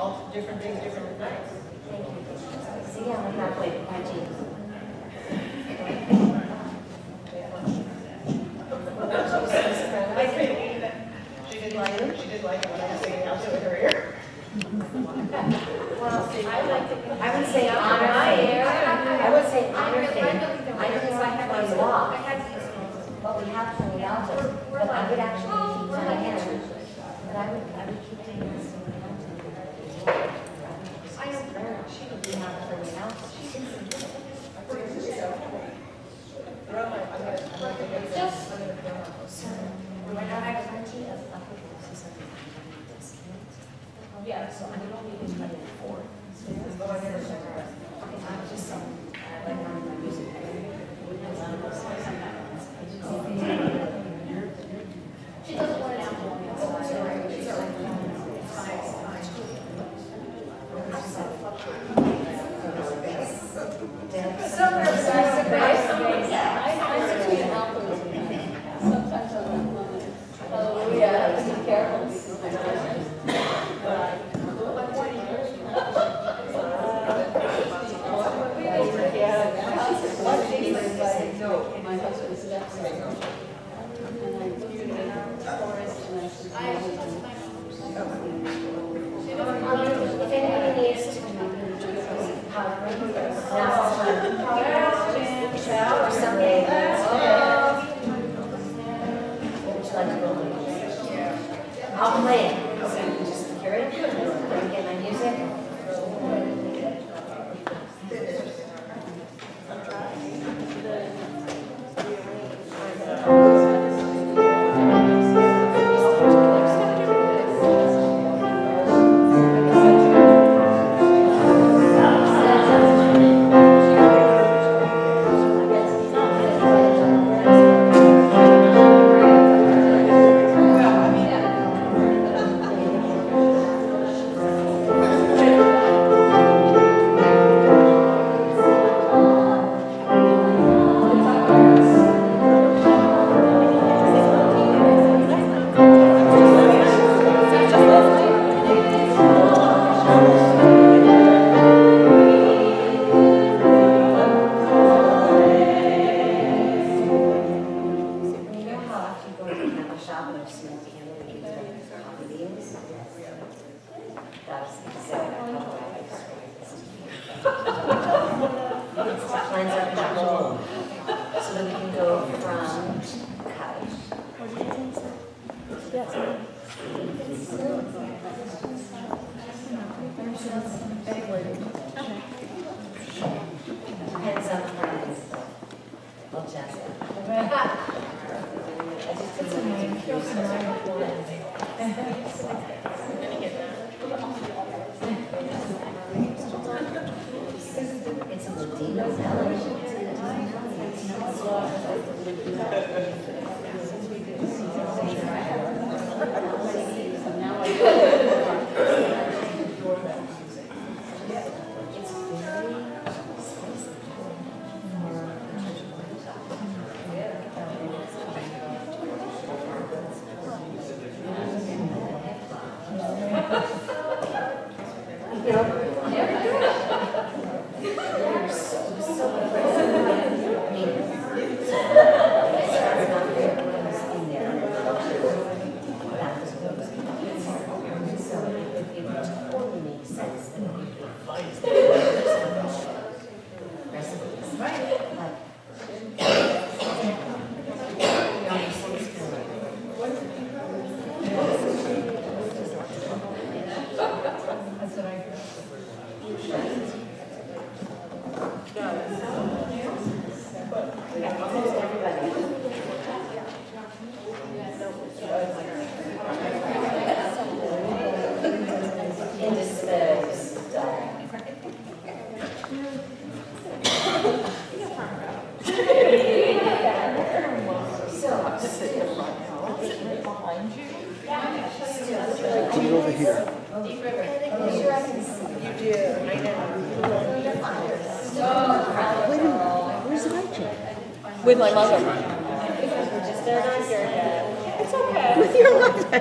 all different things, different nights. See, I'm halfway to my jeans. She did like it. She did like it when I was singing out to her ear. Well, I would say honor faith. I would say honor faith. I don't know if I law, but we have 20 altos. But I would actually keep my hand. But I would keep my hands in my hand. I don't know. She would be not 20 altos. Just so when I have plenty of upper voices on the discount. Yeah, so I'm only in my 4. But I never check her. I'm just saying, I like my music. She doesn't want it out. If anybody needs to or something, would you like to go? I'll play it. Just hear it. Get my music. With my mother. Just they're not here yet. It's okay. With your mother.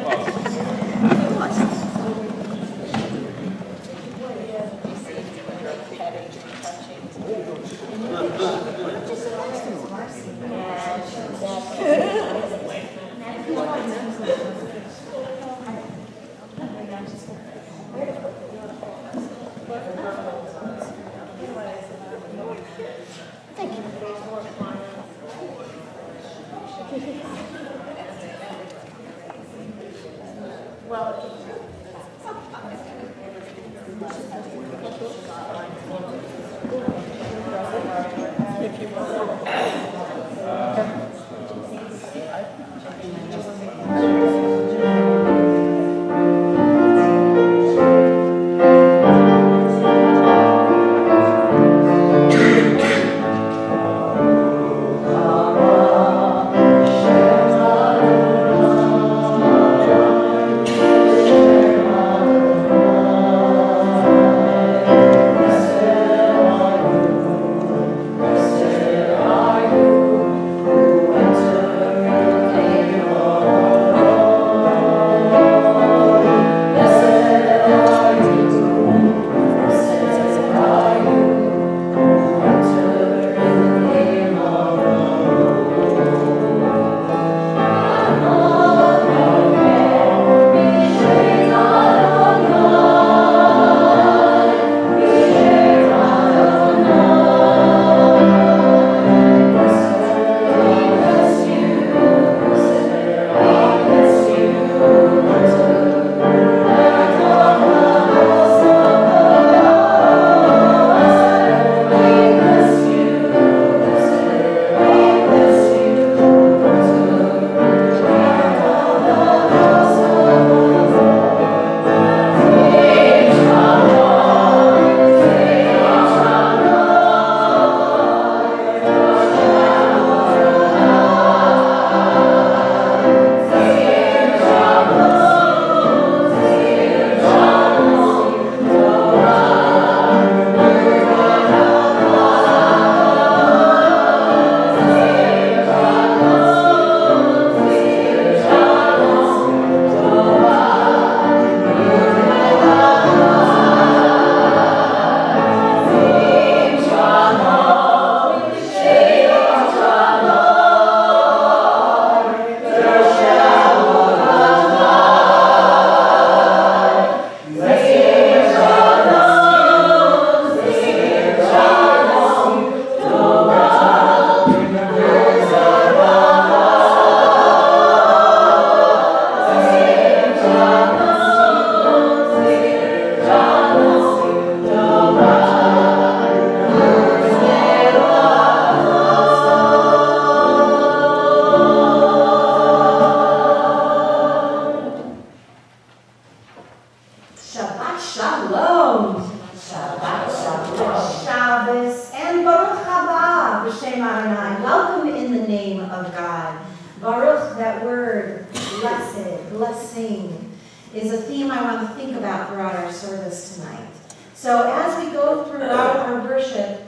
Shabbat Shalom. Shabbat Shalom. Shabbos and Baruch haba b'shem Adonai. Welcome in the name of God. Baruch, that word, blessed, blessing, is a theme I want to think about throughout our service tonight. So as we go throughout our worship,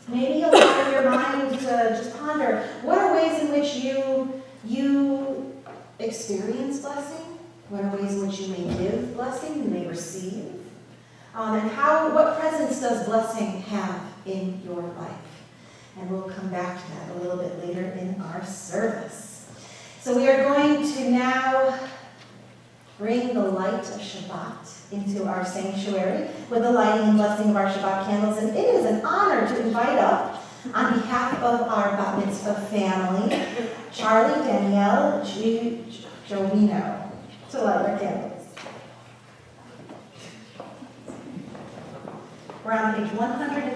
maybe you'll allow your mind to just ponder, what are ways in which you experience blessing? What are ways in which you may give blessing, you may receive? And what presence does blessing have in your life? And we'll come back to that a little bit later in our service. So we are going to now bring the light of Shabbat into our sanctuary with the lighting and blessing of our Shabbat candles. And it is an honor to invite up, on behalf of our Bat Mitzvah family, Charlie, Danielle, Jovino, to light our candles. We're on page 120.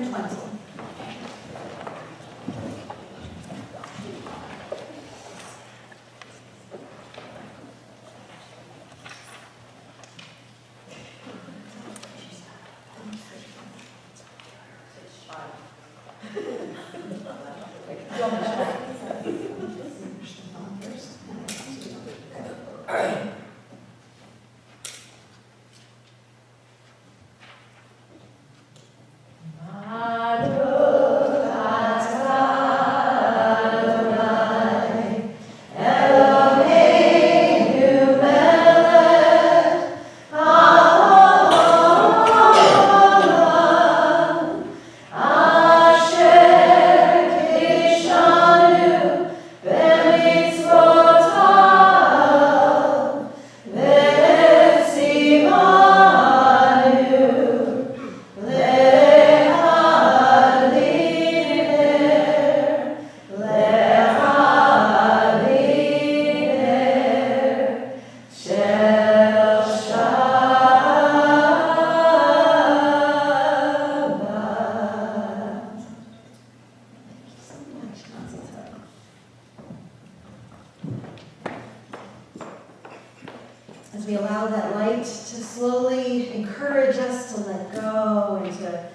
As we allow that light to slowly encourage us to let go and to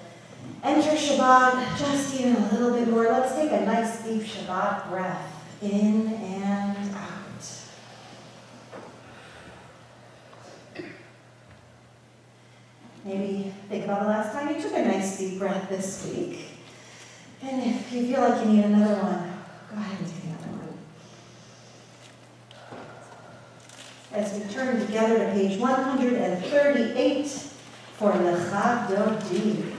enter Shabbat just even a little bit more, let's take a nice deep Shabbat breath in and out. Maybe think about the last time you took a nice deep breath this week. And if you feel like you need another one, go ahead and take another one. As we turn together to page 138 for Lecha Dodi.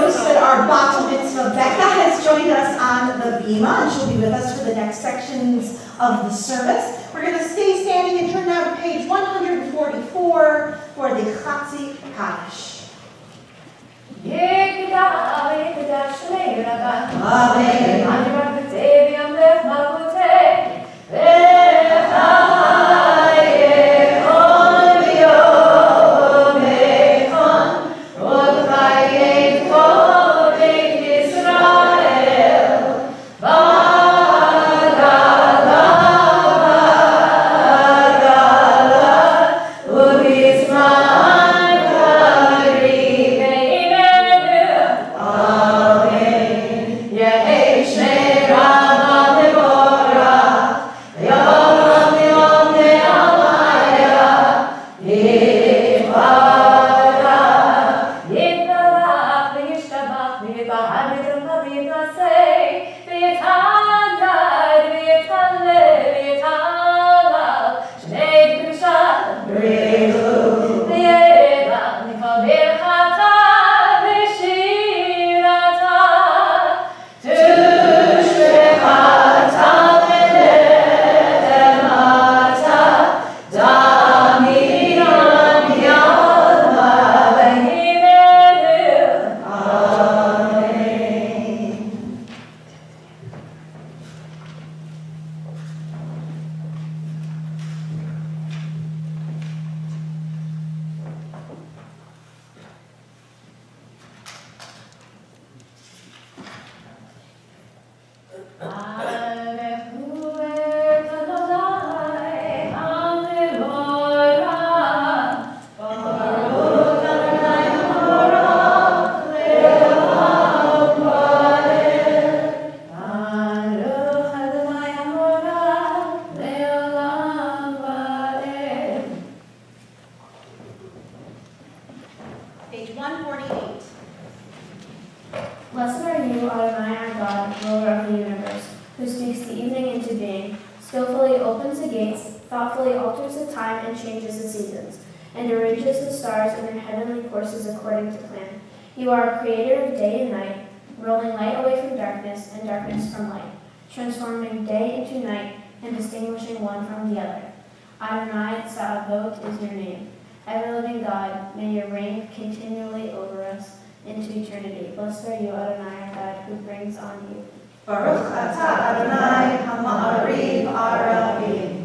notice that our bat mitzvah Becca has joined us on the bima, and she'll be with us for the next sections of the service. We're going to stay standing and turn now to page 144 for the Chatzi Kaddish. Page 148. Blessed are you, Adonai our God, ruler of the universe, who speaks the evening into being, skillfully opens the gates, thoughtfully alters the time and changes the seasons, and arranges the stars in their heavenly courses according to plan. You are a creator of day and night, rolling light away from darkness and darkness from light, transforming day into night and distinguishing one from the other. Adonai Tzavot is your name. Ever-living God, may your reign continually over us into eternity. Blessed are you, Adonai, our God, who brings on you. Baruch atah Adonai ha'ma'ariv arabim.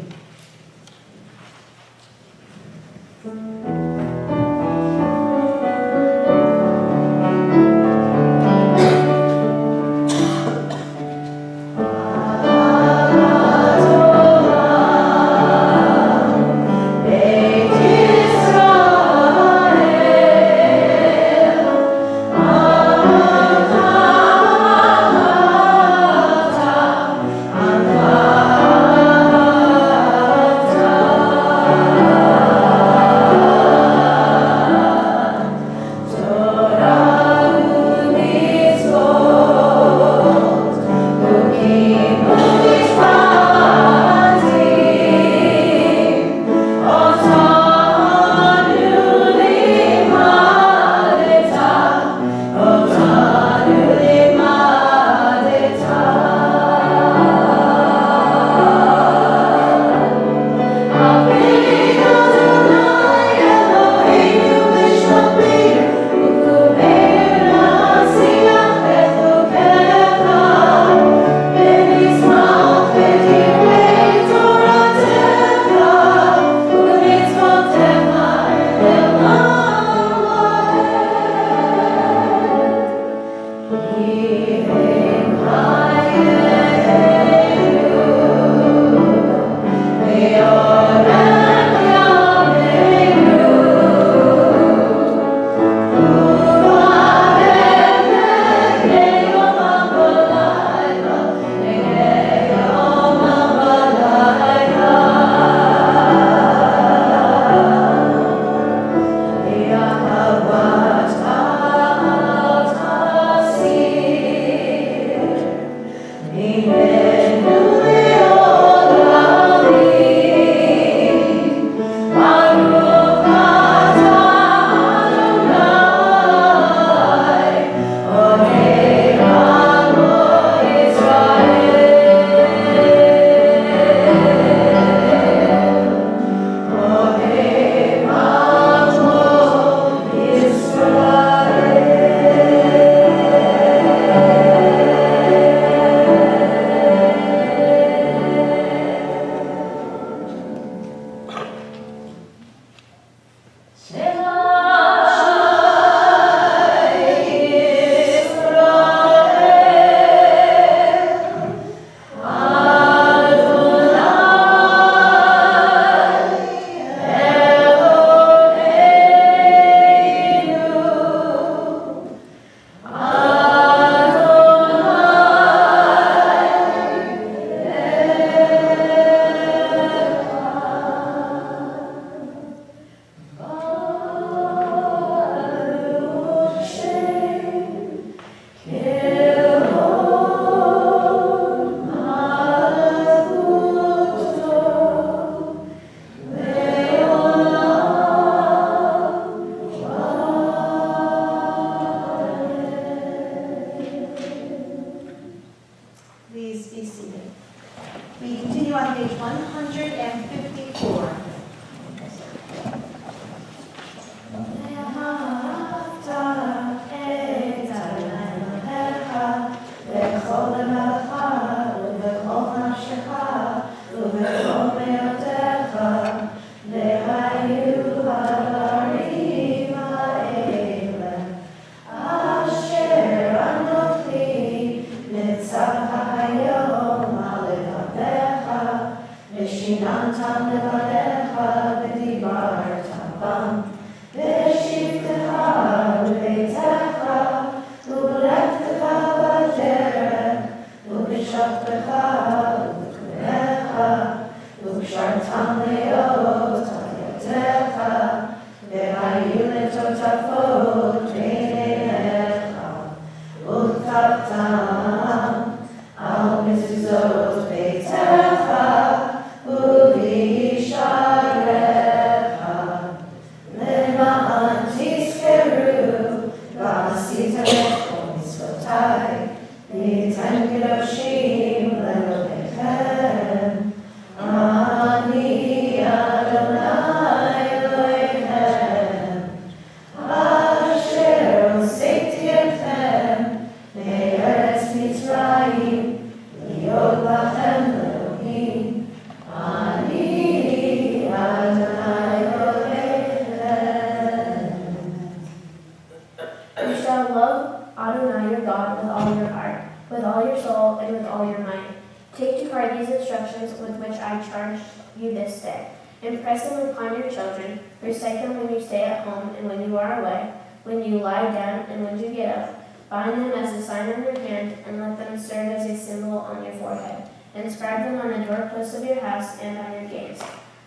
shall love Adonai your God with all your heart, with all your soul, and with all your might. Take to heart these instructions with which I charge you this day. Impress them upon your children. Recite them when you stay at home and when you are away, when you lie down and when you get up. Bind them as a sign on your hand, and let them serve as a symbol on your forehead. Inscribe them on the doorposts of your house and on your gates.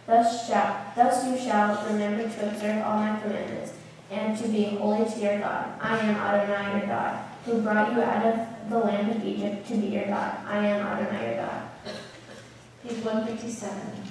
Thus you shall remember to observe all my commandments, and to be holy to your God. I am Adonai your God, who brought you out of the land of Egypt to be your God. I am Adonai your God. Page 157.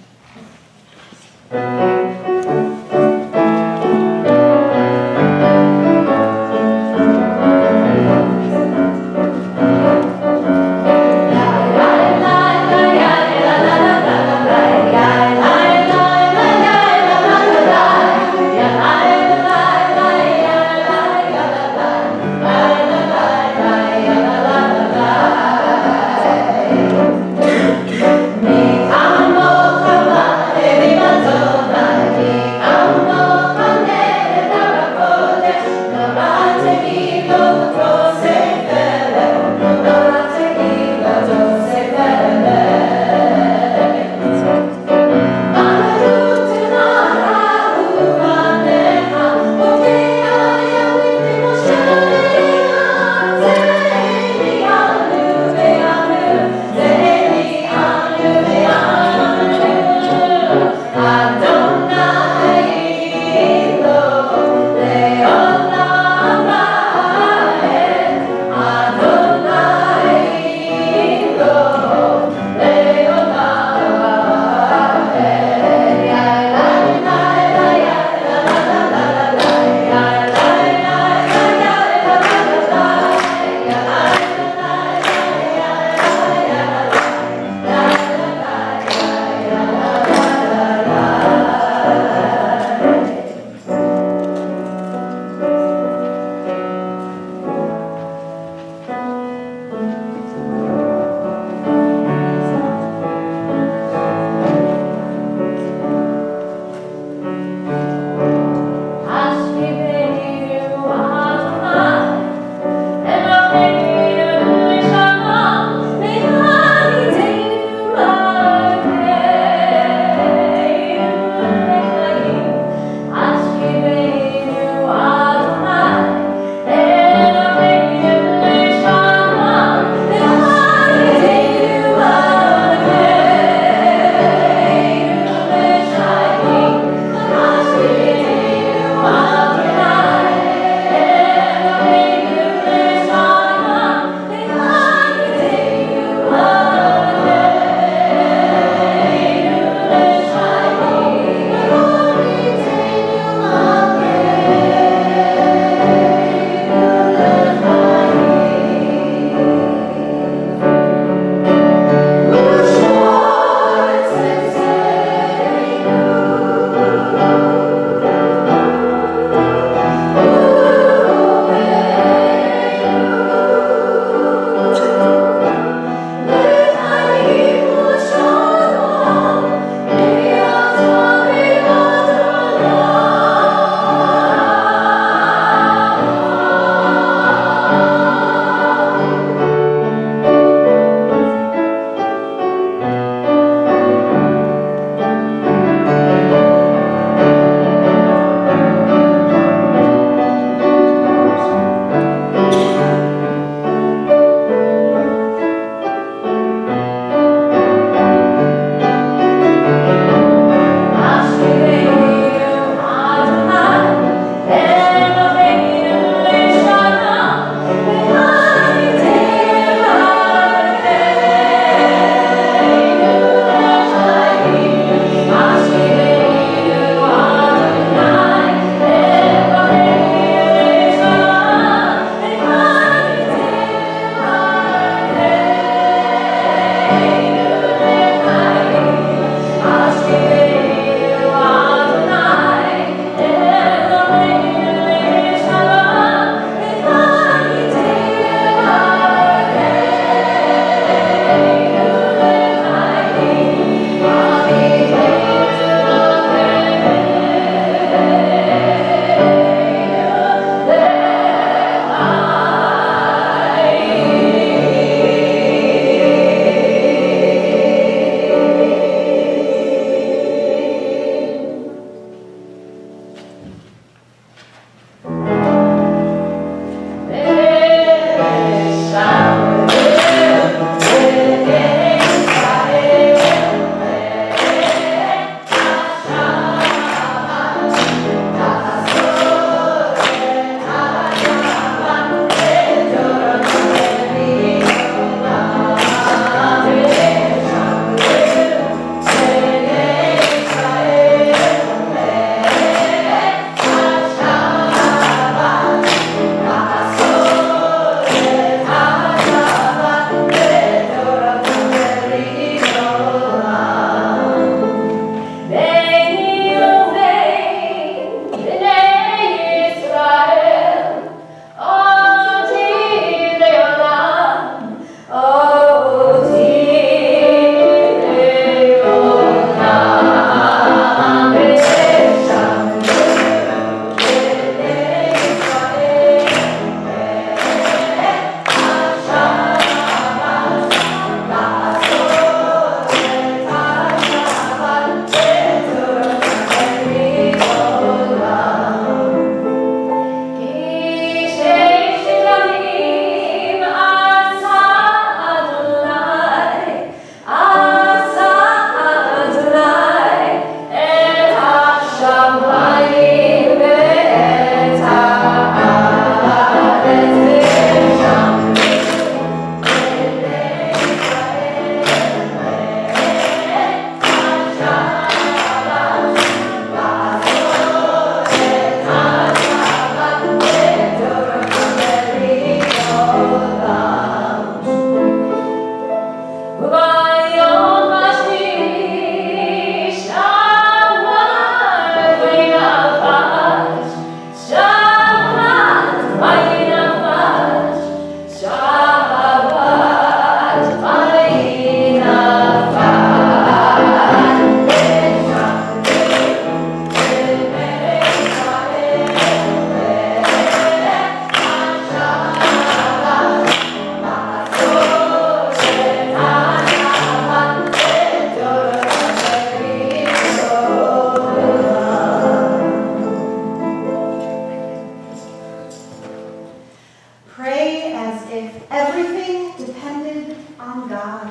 everything depended on God.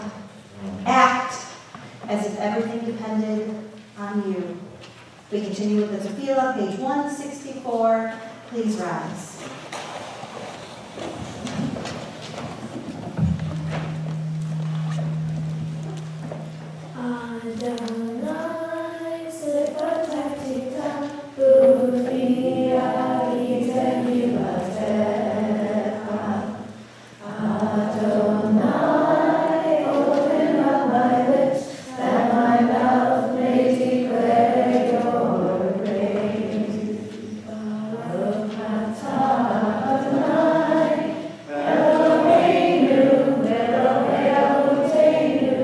Act as if everything depended on you. We continue with the tefillah, page 164. Please rise. Adonai sefatachita b'ufia itehilatecha. Adonai, open up my lips, that my mouth may declare your praise. Baruch atah Adonai, Eloheinu, Elohei Avotenu,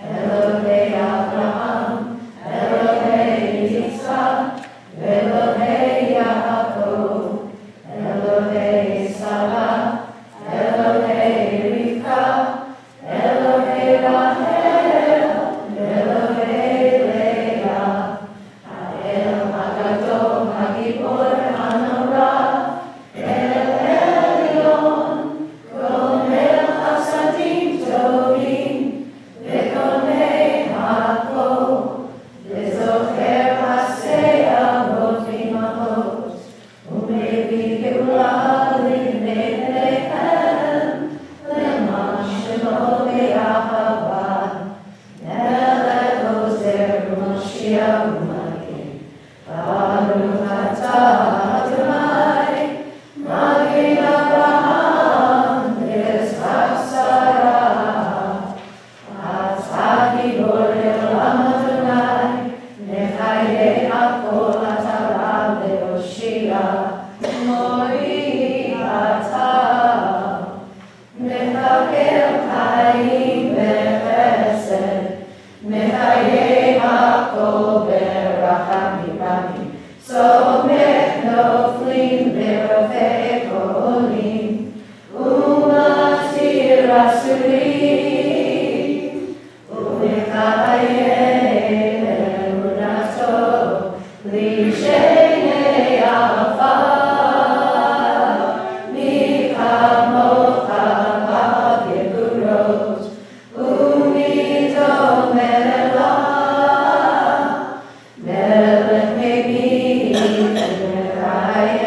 Elohei Avraham, Elohei Yitzchak, Elohei Yaakov, Elohei Sarah, Elohei Rivka, Elohei Rachel, Elohei Leah, Ha'el Hagadol Hagibor Hanora, El Elyon, Gomel Chasadim Tovim, Ve'gonei Hakol, Ve'zocher Hasei Avot V'imachot, U'mevii Geulah Livnei Bneihem, Le'man Shemo Be'ahava, Melech Ozer U'Mashiach U'Magin, Baruch atah Adonai, Magin Avraham, Yitzchak Sarah. Atah gibor le'olam Adonai, Mechaye hakol atara le'oshia, Mori atah. Mechakel chayim bechesed, Mechaye hakol berachamim rabim, Somech noflim berofei kolim, Umatir asurim, Umechayim emunato, Lishenei afar, Mikamocha b'geburot, Umidom elah, Melech me'bid, Merayah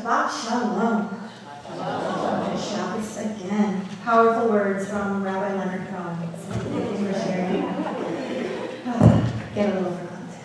Shabbat Shalom. Shabbos again. Powerful words from Rabbi Leonard Cohen. Thank you for sharing. Get a little verklempt.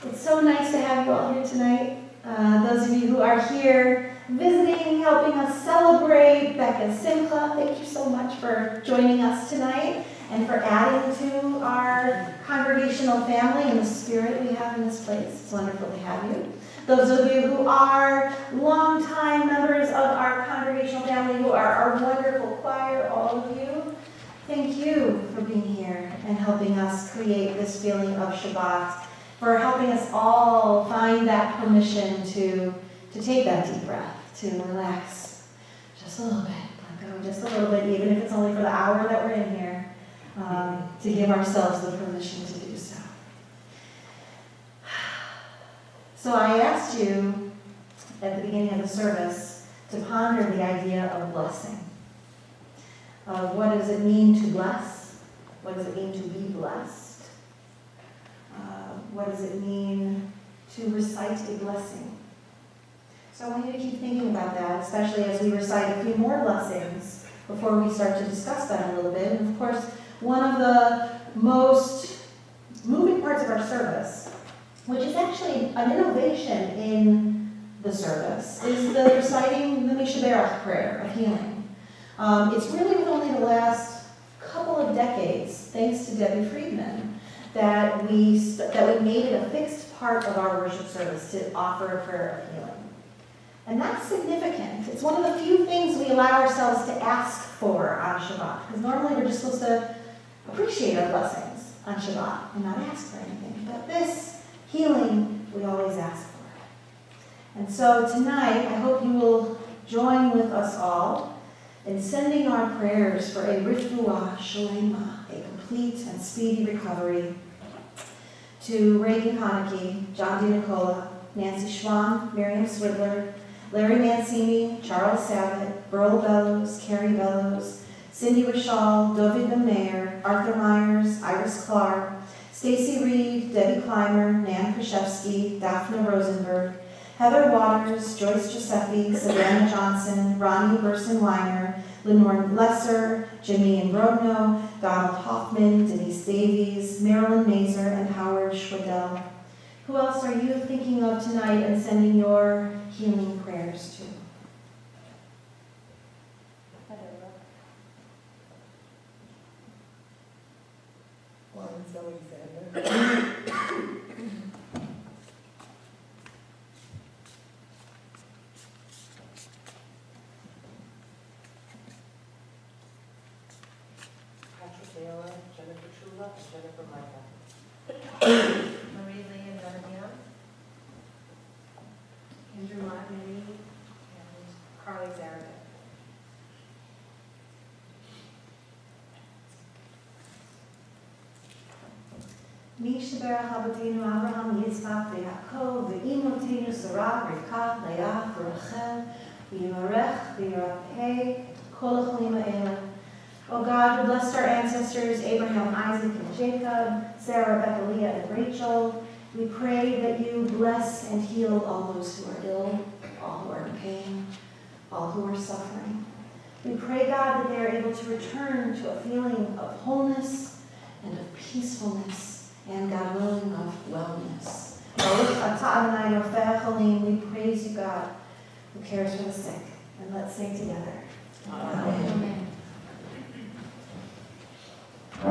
It's so nice to have you all here tonight. Those of you who are here visiting, helping us celebrate Becca's Simcha, thank you so much for joining us tonight and for adding to our congregational family and the spirit we have in this place. It's wonderful to have you. Those of you who are longtime members of our congregational family, who are our wonderful choir, all of you, thank you for being here and helping us create this feeling of Shabbat, for helping us all find that permission to take that deep breath, to relax just a little bit, let go just a little bit, even if it's only for the hour that we're in here, to give ourselves the permission to do so. So I asked you at the beginning of the service to ponder the idea of blessing. What does it mean to bless? What does it mean to be blessed? What does it mean to recite a blessing? So I want you to keep thinking about that, especially as we recite a few more blessings before we start to discuss that a little bit. And of course, one of the most moving parts of our service, which is actually an innovation in the service, is the reciting the Mishaberach prayer of healing. It's really with only the last couple of decades, thanks to Debbie Friedman, that we made it a fixed part of our worship service to offer a prayer of healing. And that's significant. It's one of the few things we allow ourselves to ask for on Shabbat, because normally we're just supposed to appreciate our blessings on Shabbat and not ask for anything. But this healing, we always ask for. And so tonight, I hope you will join with us all in sending our prayers for a refuah shalema, a complete and speedy recovery, to Reagan Konecki, John DiNicola, Nancy Schwan, Miriam Swidler, Larry Mancini, Charles Sabat, Burl Bellows, Carrie Bellows, Cindy Rishal, David Ben Mayer, Arthur Myers, Iris Clark, Stacy Reed, Debbie Clymer, Nan Kraszewski, Daphne Rosenberg, Heather Waters, Joyce Giuseppe, Savannah Johnson, Ronnie Burson-Weiner, Lenore Lesser, Jimmy and Brodno, Donald Hoffman, Denise Davies, Marilyn Mazer, and Howard Schwedel. Who else are you thinking of tonight and sending your healing prayers to? Lawrence Alexander. Patrick Taylor, Jennifer Chula, and Jennifer Micah. Marie Lee and Jonathan. Andrew Montgomery and Carly Zarabek. מי שברח אבותינו אברהם, יצחק ויעקב, ואימותינו שרה, רבקה, לאה ורחל, ויברך וירפא כל החולים האלה. O God, who blessed our ancestors, Abraham, Isaac, and Jacob, Sarah, Rebecca, Leah, and Rachel, we pray that you bless and heal all those who are ill, all who are in pain, all who are suffering. We pray, God, that they are able to return to a feeling of wholeness and of peacefulness, and, God willing, of wellness. Baruch atah Adonai rofei hacholim. We praise you, God, who cares for the sick. And let's sing together. Amen. Amen. Oh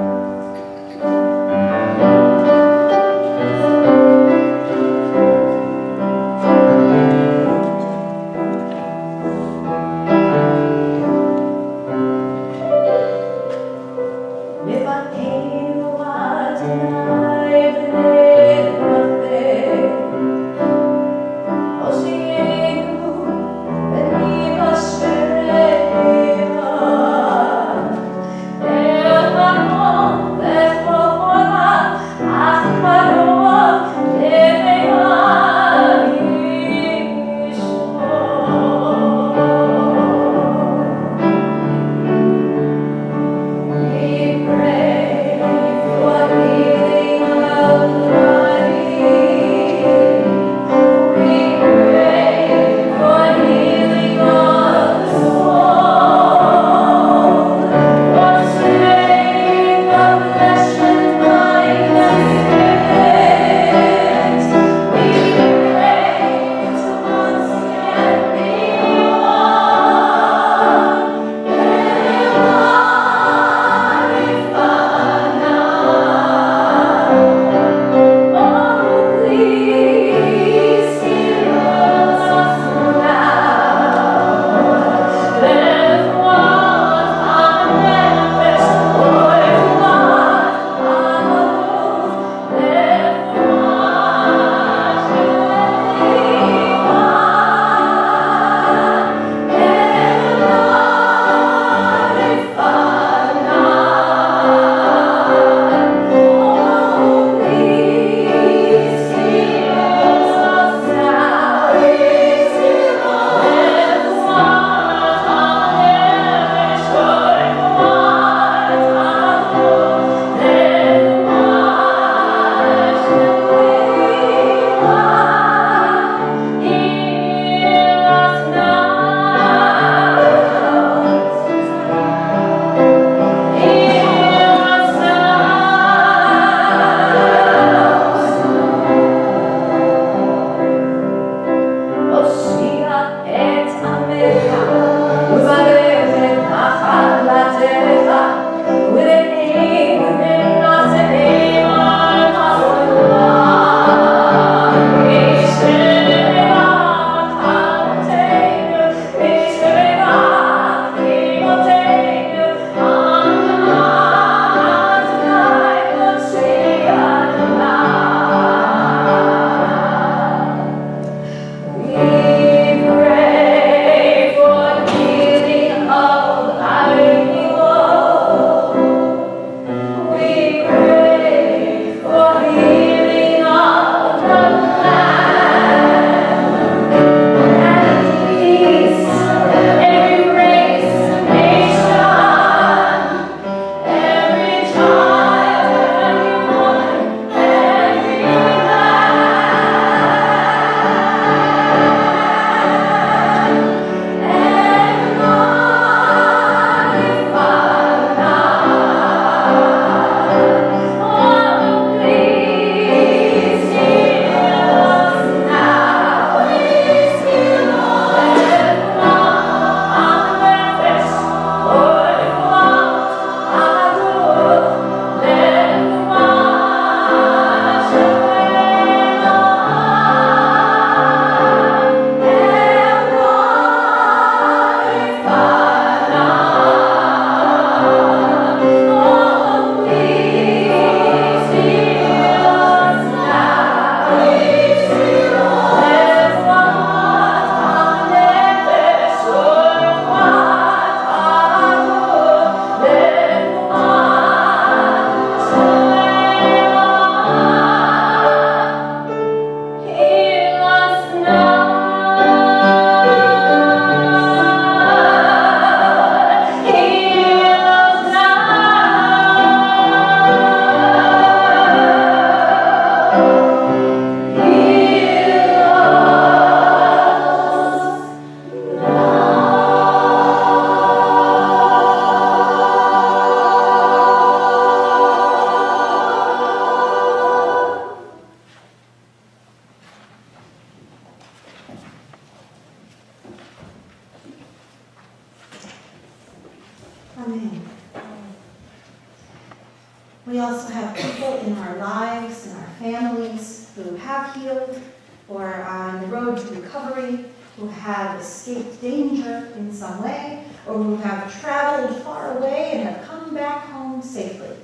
who have healed or are on the road to recovery, who have escaped danger in some way, or who have traveled far away and have come back home safely.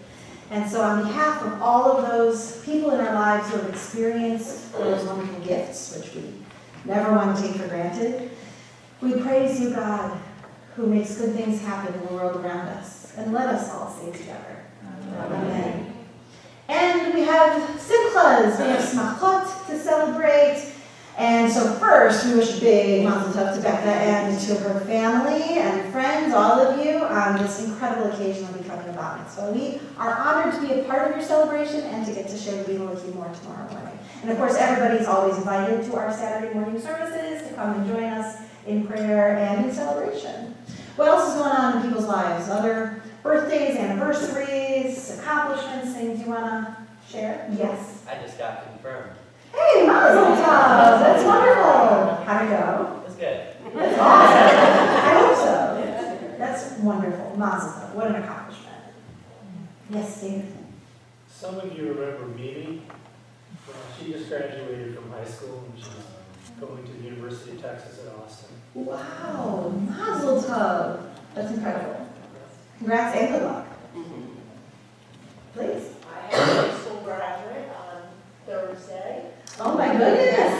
And so on behalf of all of those people in our lives who have experienced those wonderful gifts, which we never want to take for granted, we praise you, God, who makes good things happen in the world around us. And let us all say together, Amen. And we have simchas, we have smachot to celebrate. And so first, we wish a big mazel tov to Becca and to her family and friends, all of you, on this incredible occasion of becoming a bat mitzvah. We are honored to be a part of your celebration and to get to share the meal with you more tomorrow morning. And of course, everybody's always invited to our Saturday morning services to come and join us in prayer and in celebration. What else is going on in people's lives? Other birthdays, anniversaries, accomplishments, things you want to share? Yes. I just got confirmed. Hey, mazel tov! That's wonderful. How'd it go? It's good. That's awesome. I hope so. That's wonderful. Mazel tov. What an accomplishment. Yes, Steve. Some of you remember Mimi. She just graduated from high school and she's going to the University of Texas at Austin. Wow, mazel tov. That's incredible. Congrats and good luck. Please. I have a high school graduate on Thursday. Oh my goodness.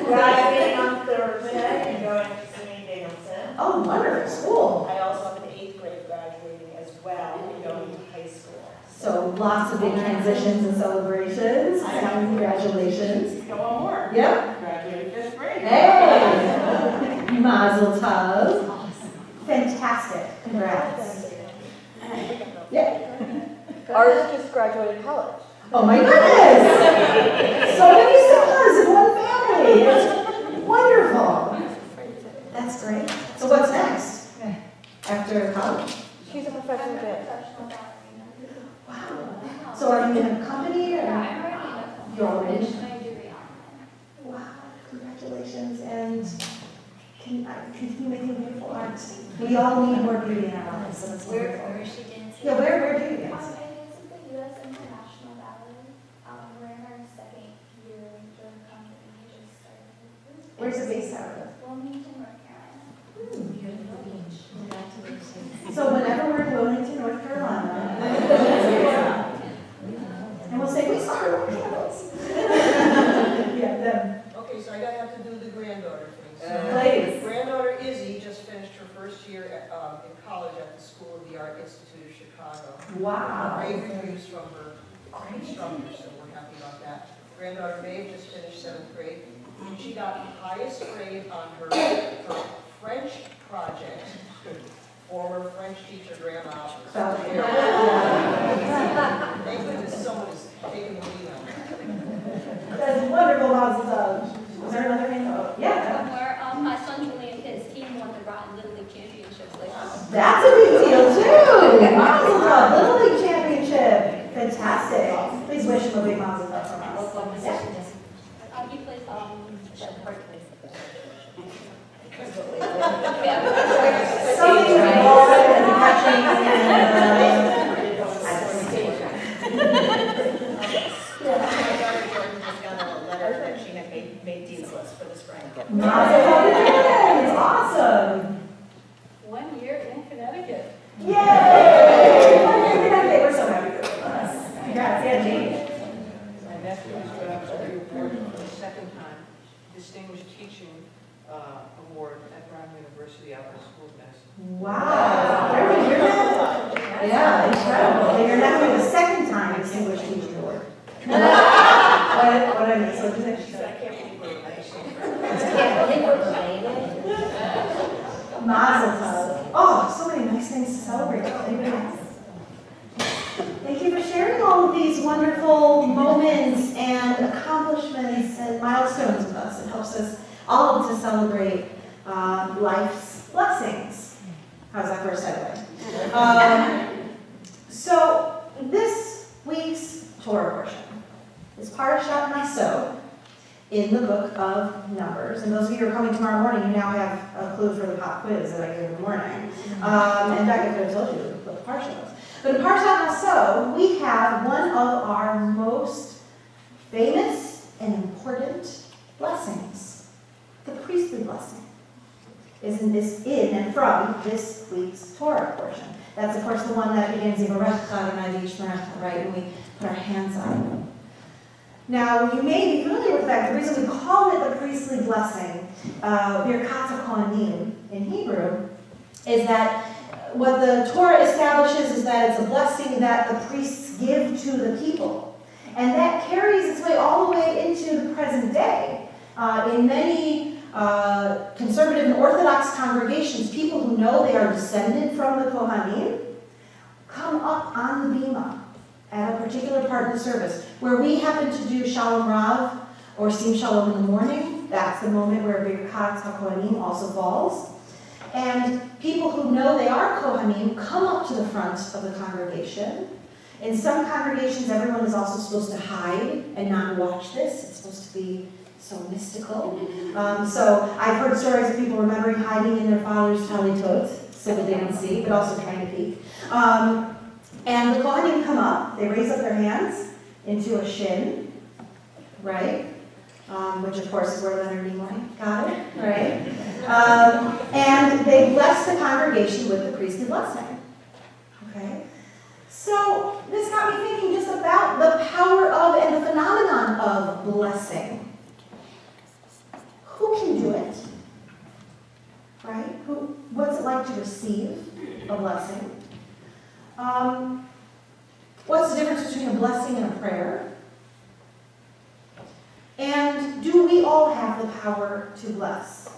Graduating on Thursday and going to SUNY Danielson. Oh, wonderful school. I also have an 8th grade graduating as well and going to high school. So lots of big transitions and celebrations. And congratulations. Go on more. Yep. Graduated 5th grade. Hey! Mazel tov. Fantastic. Congrats. Yeah. Ours just graduated college. Oh my goodness! So many simchas in one family. It's wonderful. That's great. So what's next? After college? She's a professional dancer. Wow. So are you in a company or? I'm already in a You're already? my degree on. Wow. Congratulations. And continue making beautiful art. We all need more beauty in our lives, so that's wonderful. Where is she dancing? Yeah, where do you dance? I dance at the U.S. International Ballet. We're in our second year with the company. We just started. Where's it based out of? Wilmington, North Carolina. Beautiful beach. Congratulations. So whenever we're in Wilmington, North Carolina, and we'll say, we saw her with candles. Yeah, them. Okay, so I gotta have to do the granddaughter thing. Please. Granddaughter Izzy just finished her first year in college at the School of the Art Institute of Chicago. Wow. Rave reviews from her instructor, so we're happy about that. Granddaughter Maeve just finished 7th grade. And she got the highest grade on her French project. Former French teacher grandma. Thank goodness someone is taking the lead on that. That's wonderful, mazel tov. Was there another name? Oh, yeah. My son Julian, his team won the Rotten Little League Championships last year. That's a big deal too. Mazel tov, Little League Championship. Fantastic. Please wish him a big mazel tov from us. What position is it? He plays Something involved in catching My daughter Jordan just got a letter that she had made Dean's List for the spring. Mazel tov again. It's awesome. 1 year in Connecticut. Yay! We're so happy for us. Congrats, Angie. My nephew is awarded for the second time Distinguished Teaching Award at Brown University Alpha School of Medicine. Wow. Where did you hear that? Yeah, incredible. And you're nephew the second time Distinguished Teaching Award. What did I miss? What did you say? I can't believe we're nice. Can't believe we're related. Mazel tov. Oh, so many nice things to celebrate. Anybody else? Thank you for sharing all of these wonderful moments and accomplishments and milestones with us. It helps us all to celebrate life's blessings. How's that for a segue? So this week's Torah portion is Parashat Naso in the book of Numbers. And those of you who are coming tomorrow morning, you now have a clue for the pop quiz that I gave in the morning. And Becca could have told you what the Parsha was. But in Parashat Naso, we have one of our most famous and important blessings. The priestly blessing is in and from this week's Torah portion. That's, of course, the one that begins Yivarecha Adonai v'yishmerecha, right, when we put our hands on. Now, you may be familiar with the fact, the reason we call it the priestly blessing, Birkat HaKohanim in Hebrew, is that what the Torah establishes is that it's a blessing that the priests give to the people. And that carries its way all the way into the present day. In many conservative and Orthodox congregations, people who know they are descended from the Kohanim come up on the bima at a particular part of the service. Where we happen to do Shalom Rav or Sim Shalom in the morning, that's the moment where Birkat HaKohanim also falls. And people who know they are Kohanim come up to the front of the congregation. In some congregations, everyone is also supposed to hide and not watch this. It's supposed to be so mystical. So I've heard stories of people remembering hiding in their father's talitot so that they don't see, but also trying to peek. And the Kohanim come up, they raise up their hands into a shin, right? Which of course is where Leonard Nimoy got it, right? And they bless the congregation with the priestly blessing. Okay? So this got me thinking just about the power of and the phenomenon of blessing. Who can do it? Right? What's it like to receive a blessing? What's the difference between a blessing and a prayer? And do we all have the power to bless?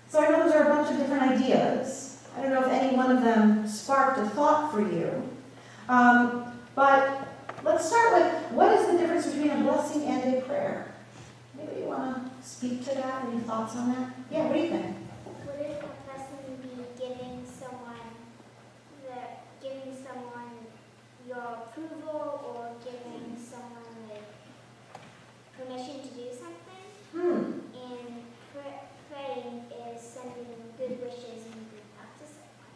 So I know those are a bunch of different ideas. I don't know if any one of them sparked a thought for you. But let's start with, what is the difference between a blessing and a prayer? Maybe you want to speak to that? Any thoughts on that? Yeah, what do you think? Would a blessing be giving someone your approval or giving someone like permission to do something? And praying is sending good wishes and good luck to someone.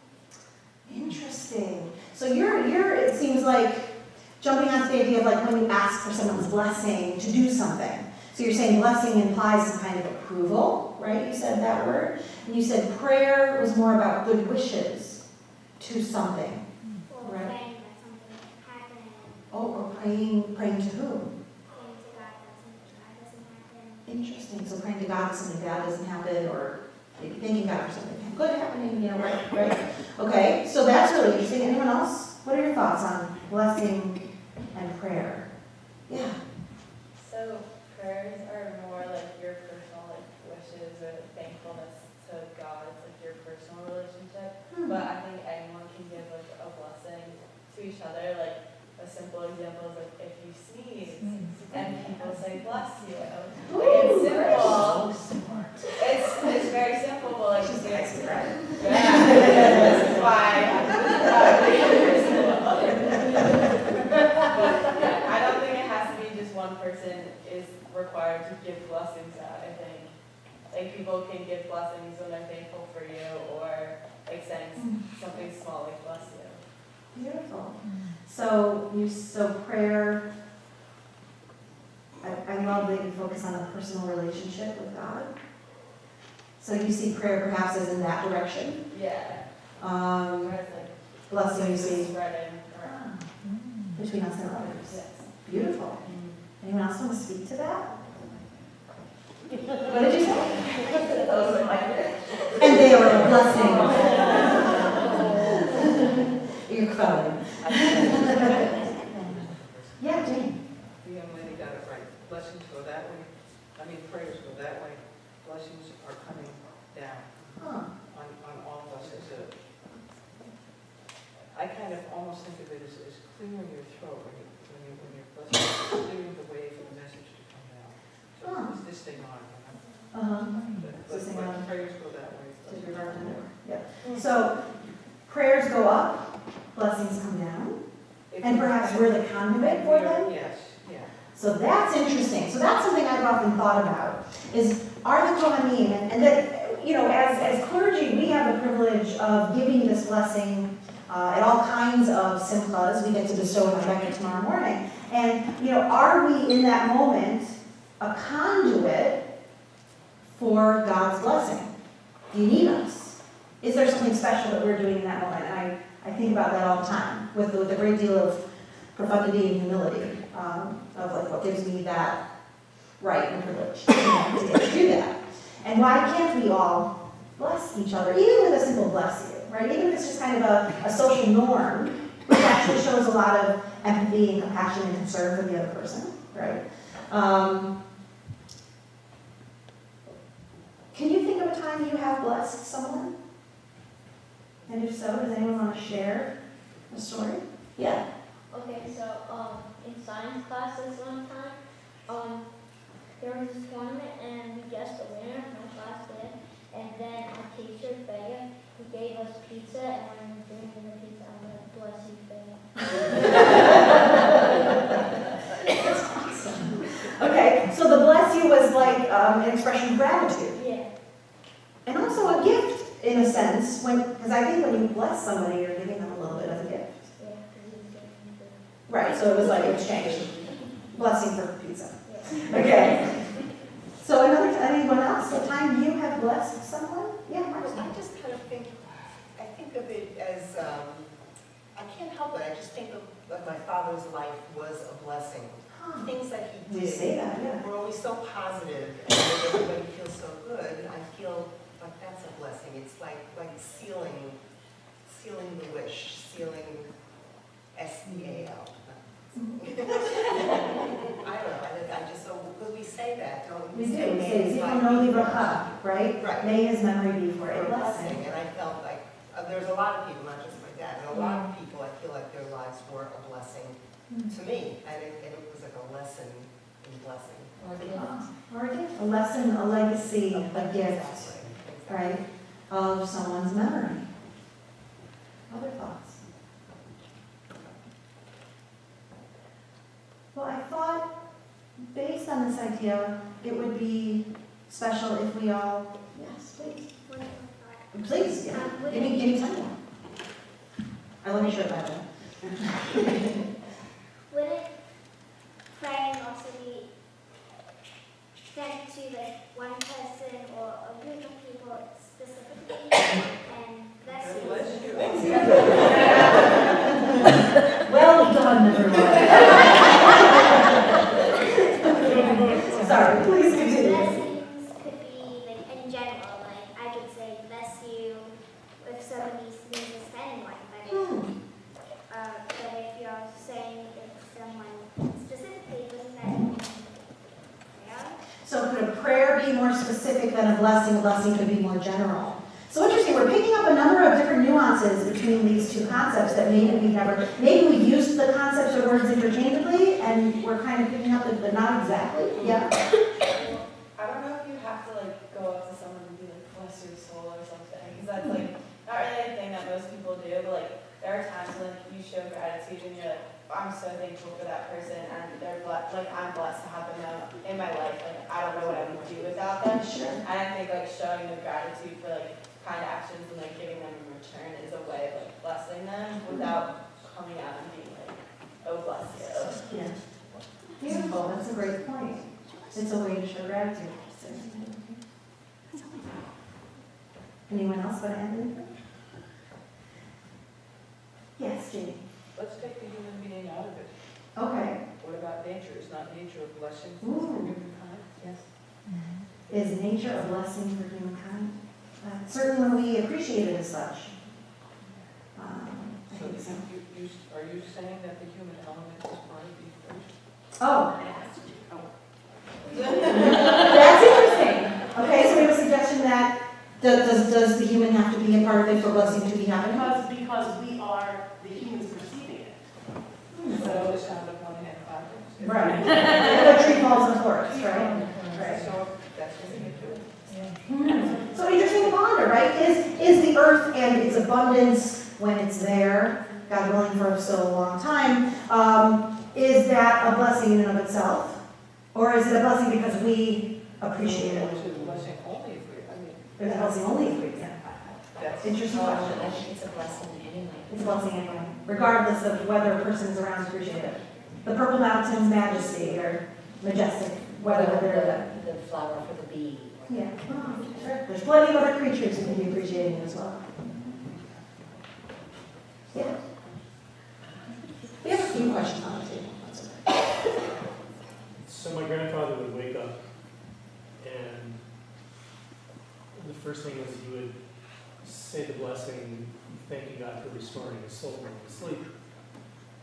Interesting. So you're it seems like jumping onto the idea of like when you ask for someone's blessing to do something. So you're saying blessing implies some kind of approval, right? You said that word. And you said prayer was more about good wishes to something. Or Right. praying that something happen. Oh, or praying to whom? Praying to God that something bad doesn't happen. Interesting. So praying to God that something bad doesn't happen, or maybe thanking God for something good happening, right? Okay, so that's really interesting. Anyone else? What are your thoughts on blessing and prayer? Yeah. So prayers are more like your personal wishes or thankfulness to God. It's like your personal relationship. But I think anyone can give like a blessing to each other. Like a simple example is like if you sneeze and people say bless you. Like it's simple. It's very simple, but like She's an expert. yeah, this is why. I don't think it has to be just one person is required to give blessings out. I think like people can give blessings when they're thankful for you, or like saying something small like bless you. Beautiful. So prayer, I love that you focus on a personal relationship with God. So you see prayer perhaps as in that direction. Yeah. Um, Whereas like blessing you see spreading around. between us and others. Yes. Beautiful. Anyone else want to speak to that? What did you say? And they are a blessing. You're crowding. Yeah, Jane. The young lady got it right. Blessings go that way. I mean, prayers go that way. Blessings are coming down on all of us. I kind of almost think of it as clearing your throat when you're blessing, clearing the way for the message to come down. So it's this thing on. But prayers go that way. Yeah. So prayers go up, blessings come down, and perhaps we're the conduit for them. Yes, yeah. So that's interesting. So that's something I've often thought about, is are the Kohanim, and that, as clergy, we have the privilege of giving this blessing at all kinds of simchas we get to bestow on Rebecca tomorrow morning. And, are we in that moment a conduit for God's blessing? Do you need us? Is there something special that we're doing in that moment? And I think about that all the time with a great deal of profundity and humility, of like what gives me that right and privilege to get to do that. And why can't we all bless each other, even with a simple bless you, right? Even if it's just kind of a social norm, which actually shows a lot of empathy and compassion and concern for the other person, right? Can you think of a time you have blessed someone? And if so, does anyone want to share a story? Yeah. Okay, so in science classes one time, there was this tournament and we guessed the winner, my class did, and then our teacher, Bea, he gave us pizza, and when we were drinking the pizza, I'm going to bless you, Bea. Okay, so the bless you was like an expression of gratitude. Yeah. And also a gift, in a sense, because I think when you bless somebody, you're giving them a little bit of a gift. Yeah, because he was giving me the... Right, so it was like exchange. Blessing for pizza. Yeah. Okay. So anyone else? A time you have blessed someone? Yeah, Marcy. I just kind of think of it as, I can't help it, I just think of like my father's life was a blessing. Things that he You did say that, yeah. were always so positive and made everybody feel so good. I feel like that's a blessing. It's like sealing the wish, sealing S-E-A-L. I don't know, I just, so, because we say that, don't we? We do. We say, Zichrono Livracha, right? Right. May his memory be for a Blessing, blessing. and I felt like, there's a lot of people, not just my dad, but a lot of people, I feel like their lives were a blessing to me, and it was like a lesson in blessing. Or a gift. A lesson, a legacy, a gift, Exactly. right, of someone's memory. Other thoughts? Well, I thought, based on this idea, it would be special if we all, yes, please. Please, yeah. Give me time. I love your shirt, by the way. Wouldn't praying also be sent to like one person or a group of people specifically and bless you? Well done, everyone. Sorry, please continue. Blessings could be like in general, like I could say bless you if somebody sneezes anyone, but if you're saying it to someone specifically, doesn't that mean So could a prayer be more specific than a blessing? A blessing could be more general. So interesting, we're picking up a number of different nuances between these two concepts that maybe we've used the concepts or words interchangeably, and we're kind of picking up the not exactly. Yeah? I don't know if you have to like go up to someone and be like, bless your soul or something, because that's like not really a thing that most people do, but like there are times when you show gratitude and you're like, I'm so thankful for that person and they're blessed, like I'm blessed to have them in my life, like I don't know what I would do without them. Sure. And I think like showing them gratitude for like kind actions and like giving them in return is a way of like blessing them without coming out and being like, oh bless you. Yeah. Beautiful, that's a great point. It's a way to show gratitude. Anyone else want to add anything? Yes, Jamie. Let's take the human being out of it. Okay. What about nature? Is not nature a blessing for Ooh. humankind? Yes. Is nature a blessing for humankind? Certainly when we appreciate it as such. I So think so. are you saying that the human element is part of the equation? Oh. That's interesting. Okay, so we have a suggestion that does the human have to be a part of it for blessing to be happening? Because we are the humans perceiving it. So the sound of one hand clapping. Right. If a tree falls in the forest, right? Right. So that's what we do. So interesting to ponder, right? Is the earth and its abundance, when it's there, God willing for still a long time, is that a blessing in and of itself? Or is it a blessing because we appreciate it? It's a blessing only if we, I mean. It's a blessing only if we, yeah. That's. Interesting I question. think it's a blessing anyway. It's a blessing anyway, regardless of whether a person is around to appreciate it. The Purple Mountains majesty or majestic, whether they're The flower for the bee. yeah. Sure. There's plenty of other creatures who can be appreciating it as well. Yeah. We have a few questions on the table. That's okay. So my grandfather would wake up, and the first thing was he would say the blessing, thanking God for restoring his soul when he was asleep.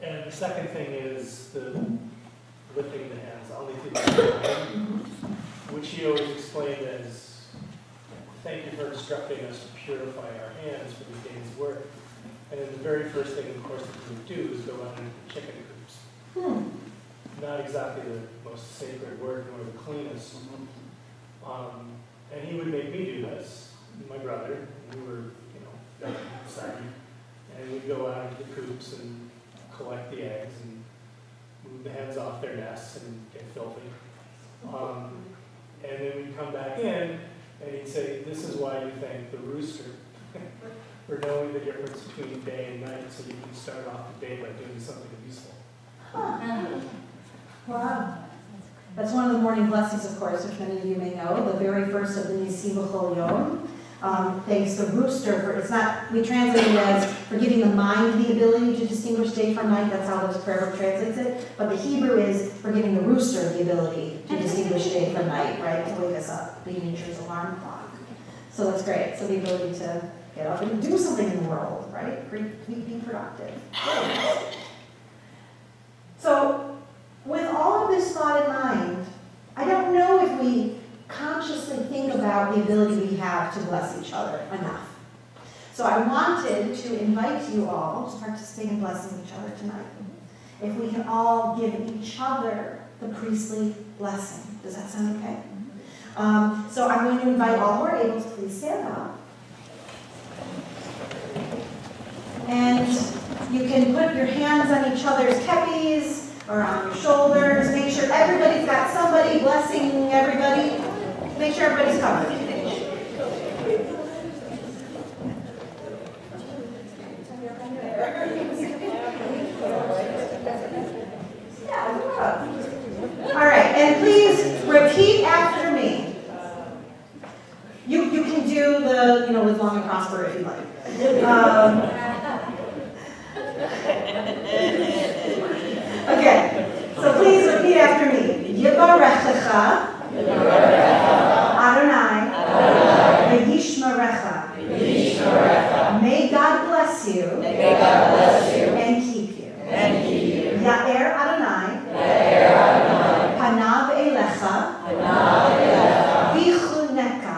And the second thing is the lifting the hands, I'll leave you, which he always explained as, thank you for instructing us to purify our hands for the day's work. And then the very first thing, of course, that we would do is go out into the chicken coops. Not exactly the most sacred work nor the cleanest. And he would make me do this, my brother. We were, seven. And we'd go out into the coops and collect the eggs and move the hens off their nests and get filthy. And then we'd come back in and he'd say, this is why you thank the rooster for knowing the difference between day and night so you can start off the day by doing something useful. Wow. That's one of the morning blessings, of course, which many of you may know, the very first of the Nisim B'chol Yom. Thanks the rooster for, it's not, we translate it as for giving the mind the ability to distinguish day from night. That's how this prayer book translates it. But the Hebrew is for giving the rooster the ability to distinguish day from night, right? To wake us up, being nature's alarm clock. So that's great. So the ability to get up and do something in the world, right? Be productive. So with all of this thought in mind, I don't know if we consciously think about the ability we have to bless each other enough. So I wanted to invite you all to participate in blessing each other tonight. If we can all give each other the priestly blessing. Does that sound okay? So I'm going to invite all who are able to please stand up. And you can put your hands on each other's kepis or on your shoulders. Make sure everybody's got somebody blessing everybody. Make sure everybody's covered. All right, and please repeat after me. You can do the, live long and prosper if you like. Okay, so please repeat after me. Yivarechecha Adonai V'yishmerecha. May God bless you and keep you. Ya'er Adonai Panav Elecha V'chuneka.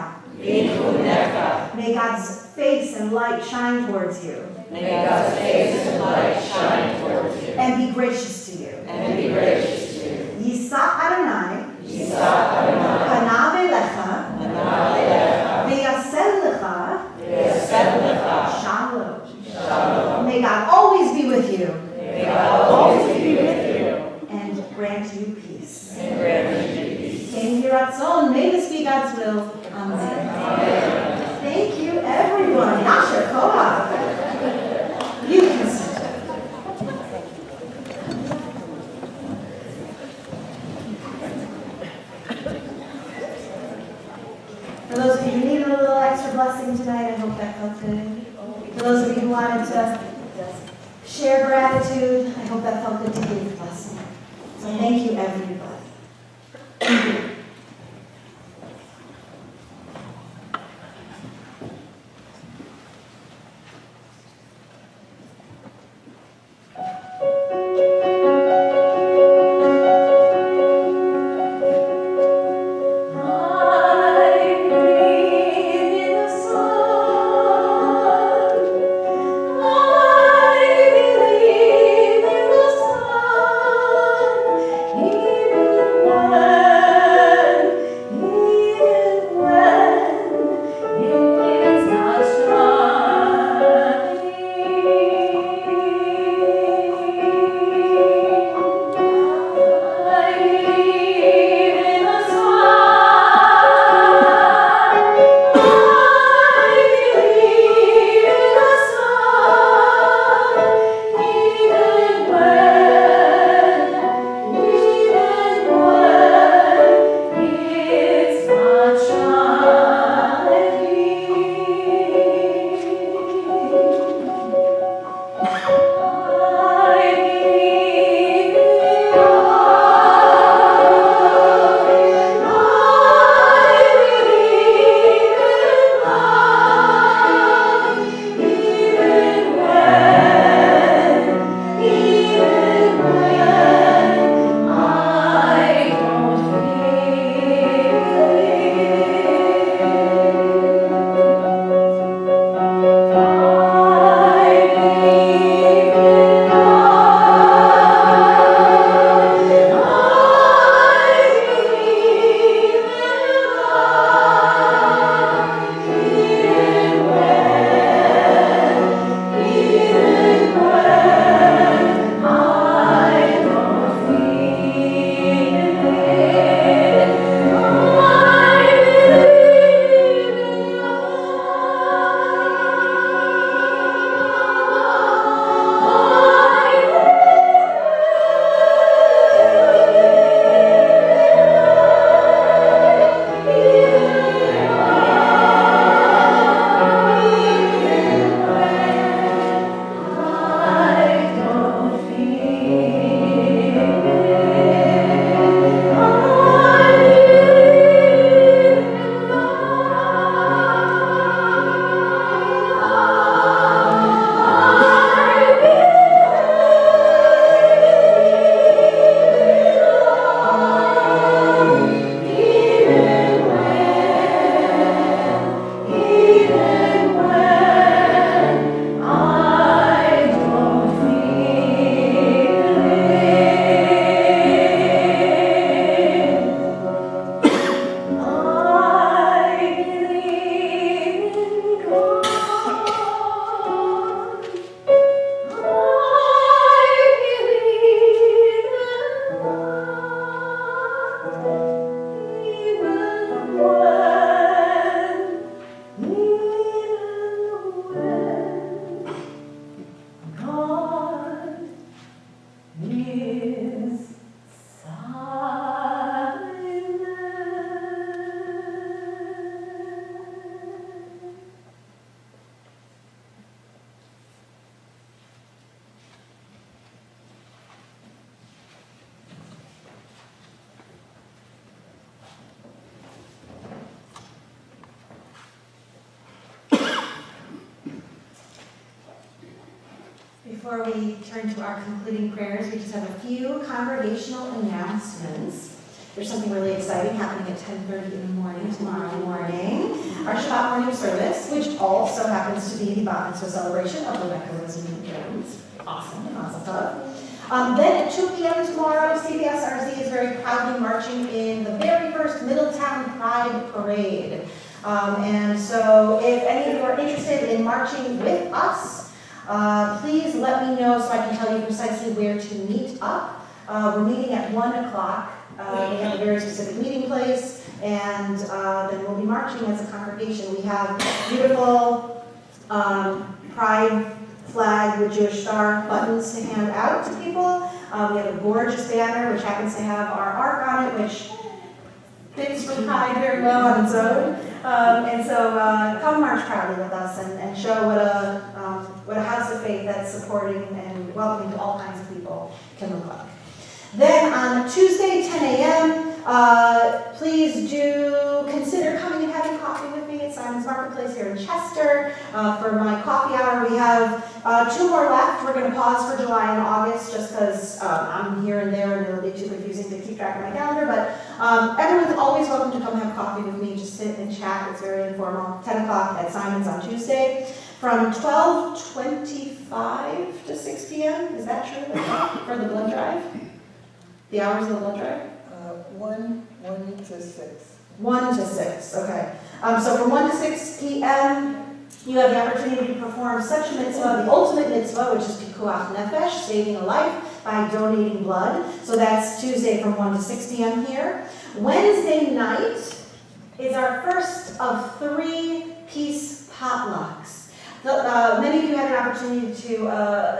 May God's face and light shine towards you. And be gracious to you. Yisa Adonai Panav Elecha V'yasem Lecha Shalom. May God always be with you. And grant you peace. Thank you, Ratzon. May this be God's will. Amen. Thank you, everyone. Yasher Koach. You can sit. For those of you who need a little extra blessing tonight, I hope that felt good. For those of you who wanted to share gratitude, I hope that felt good to give the blessing. So thank you, everybody. He Before we turn to our concluding prayers, we just have a few congregational announcements. There's something really exciting happening at 10:30 in the morning tomorrow morning. Our Shabbat morning service, which also happens to be the Bat Mitzvah celebration of Rebecca Rosamund Jones. Awesome, awesome stuff. Then at 2 p.m. tomorrow, CBSRZ is very proudly marching in the very first Middletown Pride Parade. And so if any of you are interested in marching with us, please let me know so I can tell you precisely where to meet up. We're meeting at 1 o'clock. We have a very specific meeting place, and then we'll be marching as a congregation. We have beautiful pride flag with Jewish star buttons to hand out to people. We have a gorgeous banner, which happens to have our ark on it, which fits for pride very well on its own. And so come march proudly with us and show what a house of faith that's supporting and welcoming to all kinds of people can look like. Then on Tuesday, 10 a.m., please do consider coming and having coffee with me at Simon's Marketplace here in Chester for my coffee hour. We have 2 more left. We're going to pause for July and August just because I'm here and there and it'll be too confusing to keep track of my calendar. But everyone's always welcome to come have coffee with me. Just sit and chat. It's very informal. 10 o'clock at Simon's on Tuesday. From 12:25 to 6 p.m. Is that true? For the blood drive? The hours of the blood drive? 1 to 6. 1 to 6, okay. So from 1 to 6 p.m., you have the opportunity to perform such a mitzvah, the ultimate mitzvah, which is pikuach nefesh, saving a life by donating blood. So that's Tuesday from 1 to 6 p.m. here. Wednesday night is our first of 3 peace potlucks. Many of you had an opportunity to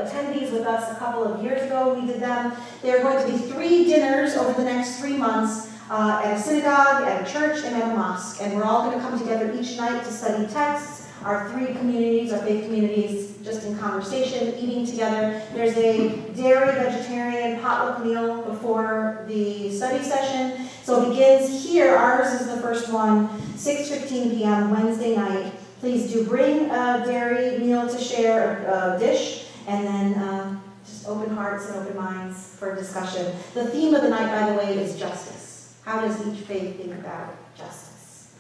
attend these with us a couple of years ago. We did them. There are going to be 3 dinners over the next 3 months at a synagogue, at a church, and at a mosque. And we're all going to come together each night to study texts. Our 3 communities, our faith communities, just in conversation, eating together. There's a dairy vegetarian potluck meal before the study session. So it begins here. Ours is the first one, 6:15 p.m. Wednesday night. Please do bring a dairy meal to share, a dish, and then just open hearts and open minds for discussion. The theme of the night, by the way, is justice. How does each faith think about justice?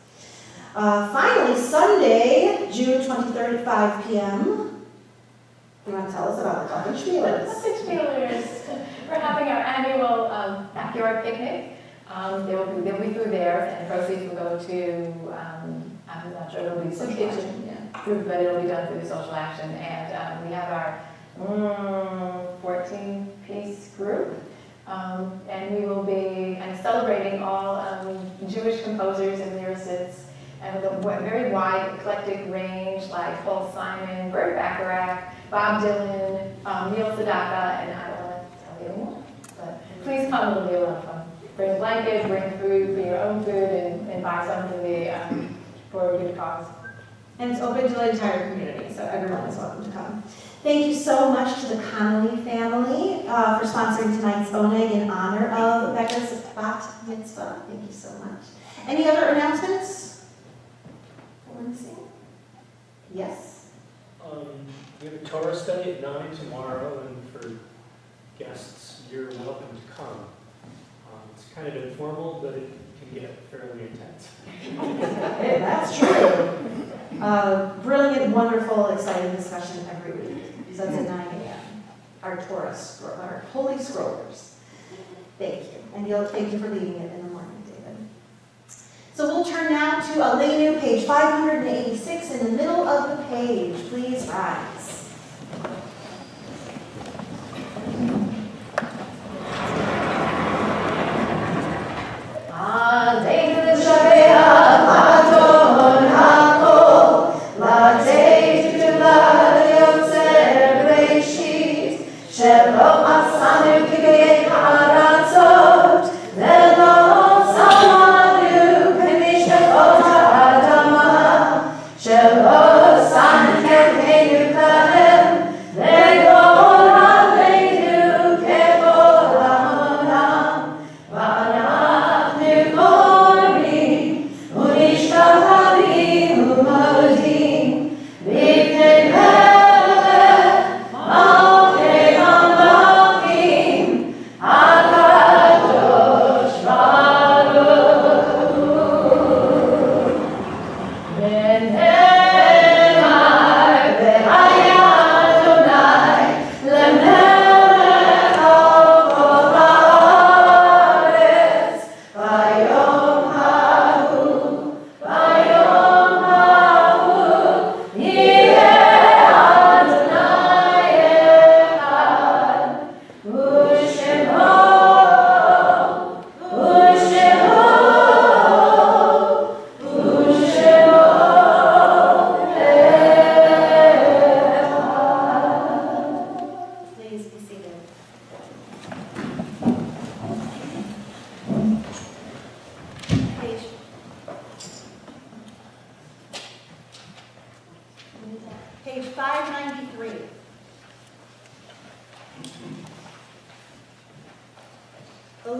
Finally, Sunday, June 23rd at 5 p.m. You want to tell us about the Glockenspielers? Glockenspielers. We're having our annual backyard picnic. They'll be through there, and proceeds will go to, I'm not sure, it'll be some kitchen food, but it'll be done through the social action. And we have our 14-piece group, and we will be celebrating all Jewish composers and lyricists, and with a very wide, eclectic range, like Paul Simon, Burt Bacharach, Bob Dylan, Neil Sedaka, and I don't want to tell you anymore, but please come, it'll be a lot of fun. Bring a blanket, bring food, bring your own food, and buy something for a good cause. And it's open to the entire community, so everyone is welcome to come. Thank you so much to the Connolly family for sponsoring tonight's oneg in honor of Becca's bat mitzvah. Thank you so much. Any other announcements? Yes? We have a Torah study at 9 tomorrow, and for guests, you're welcome to come. It's kind of informal, but it can get fairly intense. Hey, that's true. Brilliant, wonderful, exciting discussion every week. So that's at 9 a.m. Our Holy Scrollers. Thank you. And thank you for leading it in the morning, David. So we'll turn now to Aleinu, page 586, in the middle of the page. Please rise. Shabbat Shalom.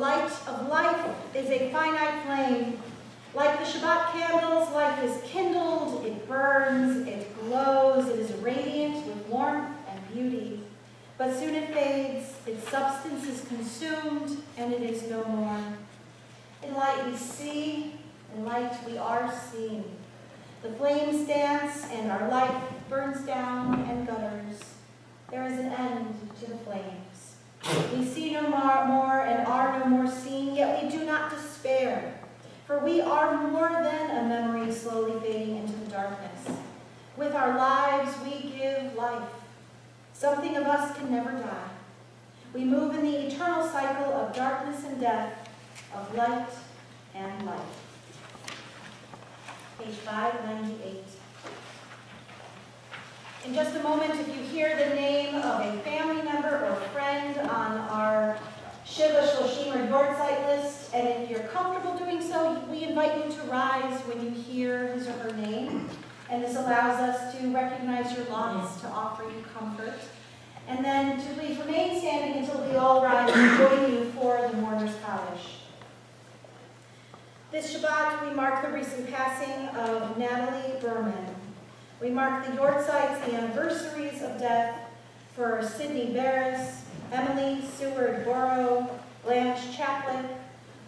light of life is a finite flame. Like the Shabbat candles, life is kindled, it burns, it glows, it is radiant with warmth and beauty. But soon it fades, its substance is consumed, and it is no more. In light we see, in light we are seen. The flames dance, and our life burns down and gutters. There is an end to the flames. We see no more and are no more seen, yet we do not despair. For we are more than a memory slowly fading into the darkness. With our lives we give life. Something of us can never die. We move in the eternal cycle of darkness and death, of light and life. Page 598. In just a moment, if you hear the name of a family member or friend on our Shiva Shloshim or Yortzeit list, and if you're comfortable doing so, we invite you to rise when you hear his or her name. And this allows us to recognize your loss, to offer you comfort. And then to please remain standing until we all rise and join you for the mourner's Kaddish. This Shabbat, we mark the recent passing of Natalie Berman. We mark the Yortzeits, the anniversaries of death for Sydney Barris, Emily Seward-Borrow, Blanche Chaplick,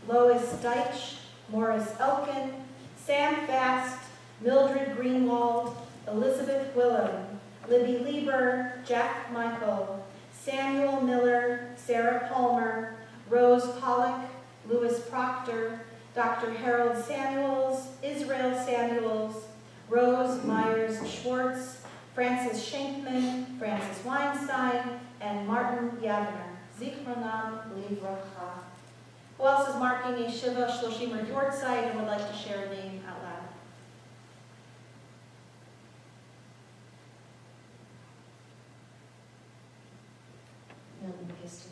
Lois Deitch, Morris Elkin, Sam Fast, Mildred Greenwald, Elizabeth Willem, Libby Lieber, Jack Michael, Samuel Miller, Sarah Palmer, Rose Pollock, Louis Proctor, Dr. Harold Samuels, Israel Samuels, Rose Myers Schwartz, Francis Schenkman, Francis Weinstein, and Martin Yavner. Zichronam Livracha. Who else is marking a Shiva Shloshim or Yortzeit and would like to share a name out loud? Milton Kister.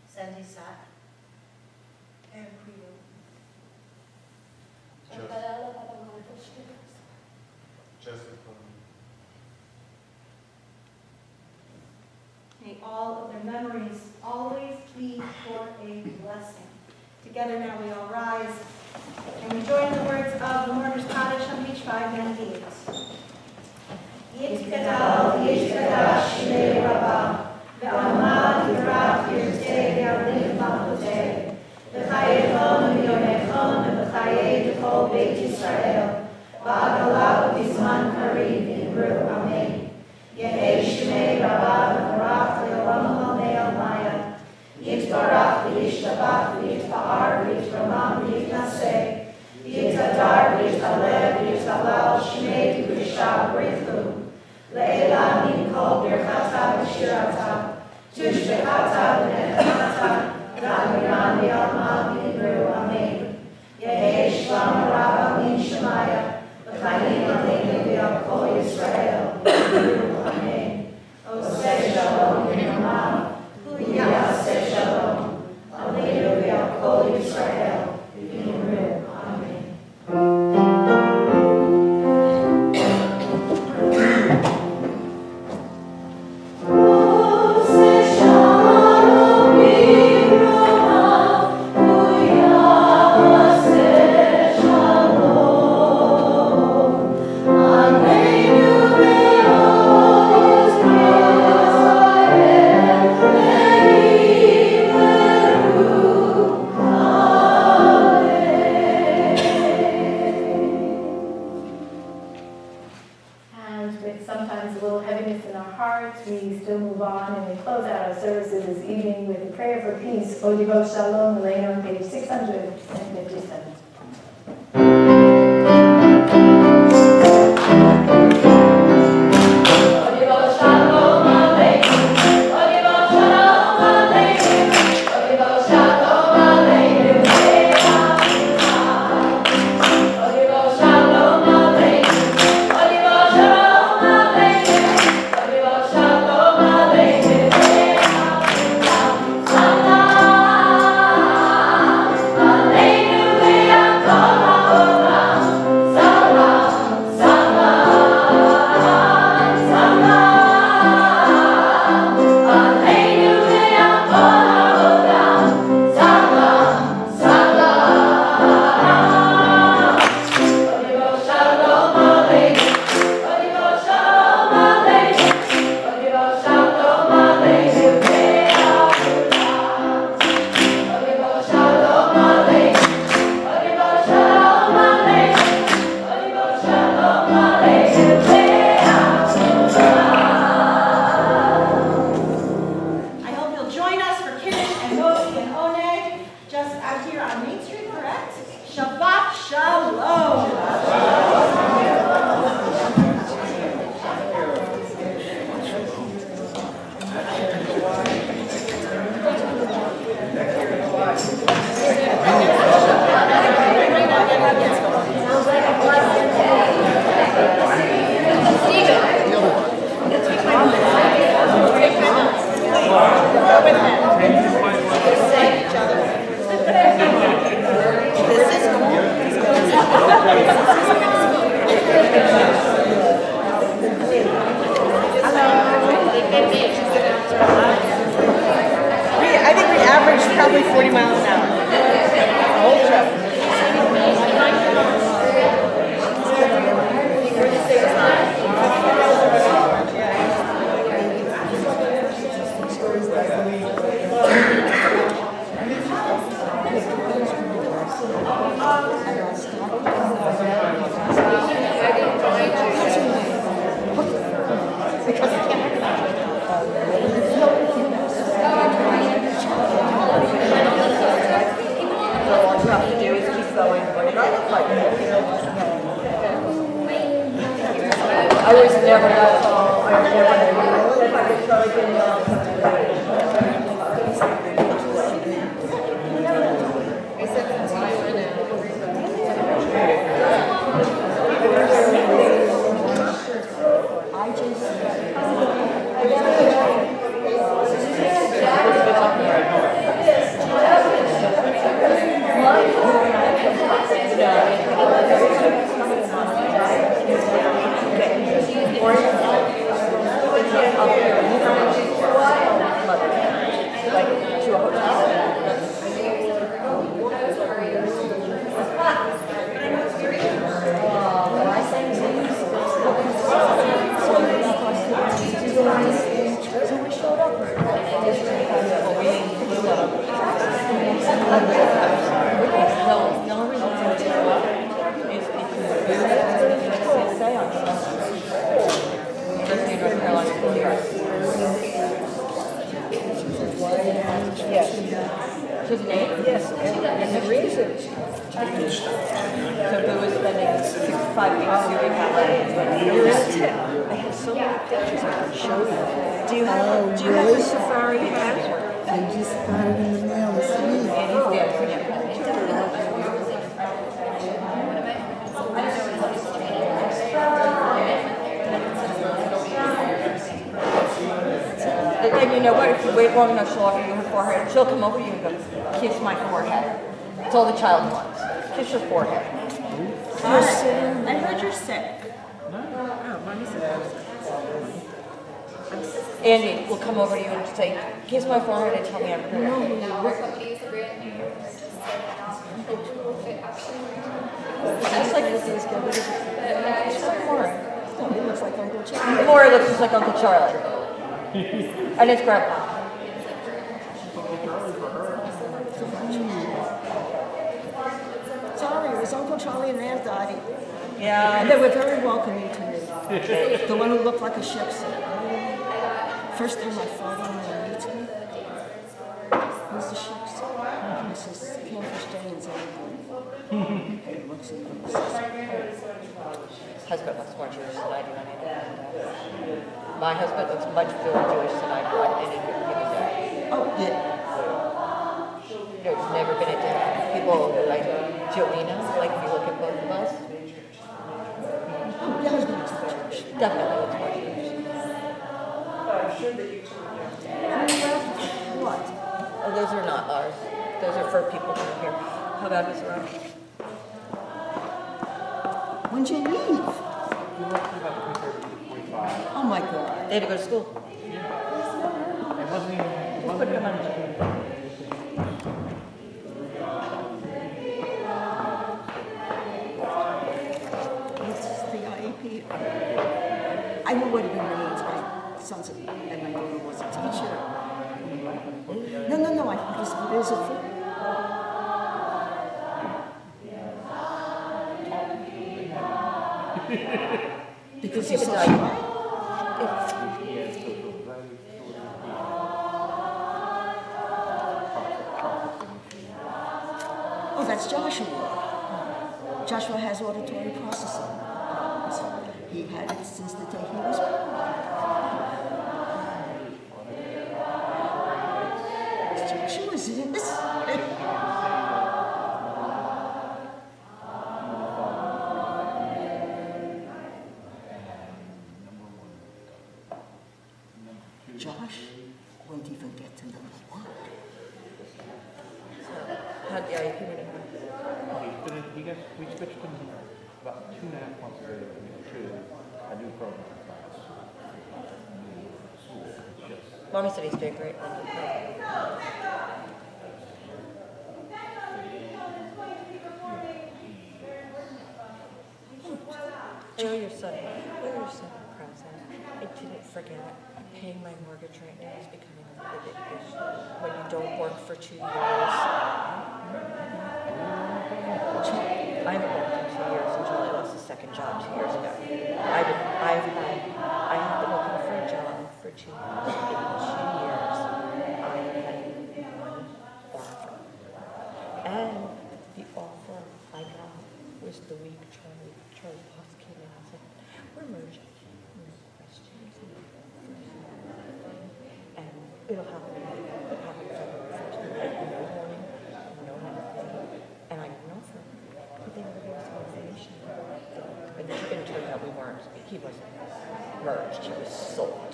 Sandy Sack. And Priyo. May all of their memories always be for a blessing. Together now we all rise and we join the words of the mourner's Kaddish on page 598. Yitkadal, Yitkadash, Shmei Rabbah, Ve'amad Yirav Yirtei Ya'alif Malchutei, V'chayechon V'yomechon V'chayei D'kol Beit Yisrael, V'agalah V'zman Karev Yimru Amen. Yehei Shmei Rabbah V'varach Le'olam Ha'nei Almaya, Yitbarach V'yishtabach V'yitpa'ar V'yitramam V'yitnaseh, V'yitadar V'yitalev V'yitalal Shmei V'yishav B'rithu, Le'elam Yimkol Birchata V'shirata, Tushbechata V'nechata, V'amiran V'yalma V'yimru Amen. Yehei Shlam Rabbah Min Shemaya, V'chayim Aleinu V'yal Kol Yisrael, V'yimru Amen. Oseh Shalom V'yamam, V'yaseh Shalom, Aleinu V'yal Kol Yisrael, V'yimru Amen. Sometimes a little heaviness in our hearts, we still move on and we close out our services this evening with a prayer for peace. Shabbat Shalom, later on page 657. Shalom Main Street, correct? Shabbat Shalom. I think we averaged probably 40 miles an hour. The whole trip. All you have to do is keep going. I was never that tall. I was never. If I could try to get His name? Yes, and the reason. So who was spending 5 weeks doing that? You're in tip. I have so many pictures I can show you. Do you have the safari hat? I just got it in the mail this week. And you know what, if you wait long enough, she'll offer you her forehead. She'll come over to you and go, kiss my forehead. It's all the child wants. Kiss your forehead. You're sick. I heard you're sick. Andy will come over to you and say, kiss my forehead and tell me I'm good. It's like this is good. It's like Maury. No, it looks like Uncle Charlie. Maury looks just like Uncle Charlie. And it's Grandpa. Sorry, it was Uncle Charlie and Aunt Dottie. Yeah. And they were very welcoming to me. The one who looked like a ship set. First time my father-in-law meets me, who's the ship set? He says, Campus Jane's everything. He looks at me and says, Husband looks more Jewish than I do on any given day. My husband looks much more Jewish than I do on any given day. oh, yeah. There's never been a day. People like Joanna, like if you look at both of us, Oh, your husband looks like Jewish. definitely looks more Jewish. What? Oh, those are not ours. Those are for people who are here. How about this around? When'd you leave? Oh my God. They had to go to school. Just put them on. It's the IEP. I know what it means. My son's and my daughter was a teacher. No. There's a foot. Because he's so shy. Oh, that's Joshua. Joshua has auditory processing. He had it since the day he was born. Joshua's in this. Josh won't even get to number one. We switched him about 2.5 months ago to a new program class. Mommy said he's doing great. Your son present. I didn't forget. Paying my mortgage right now is becoming a big issue. When you don't work for 2 years. I haven't worked in 2 years until I lost a second job 2 years ago. I have been looking for a job for 2 years. In 2 years, I had one offer. And the offer I got was the week Charlie Boss came in and said, we're merging. No questions. And it'll happen February 1st. No warning, no anything. And I got an offer. But they never gave us some information. And it turned out he wasn't merged, he was sold.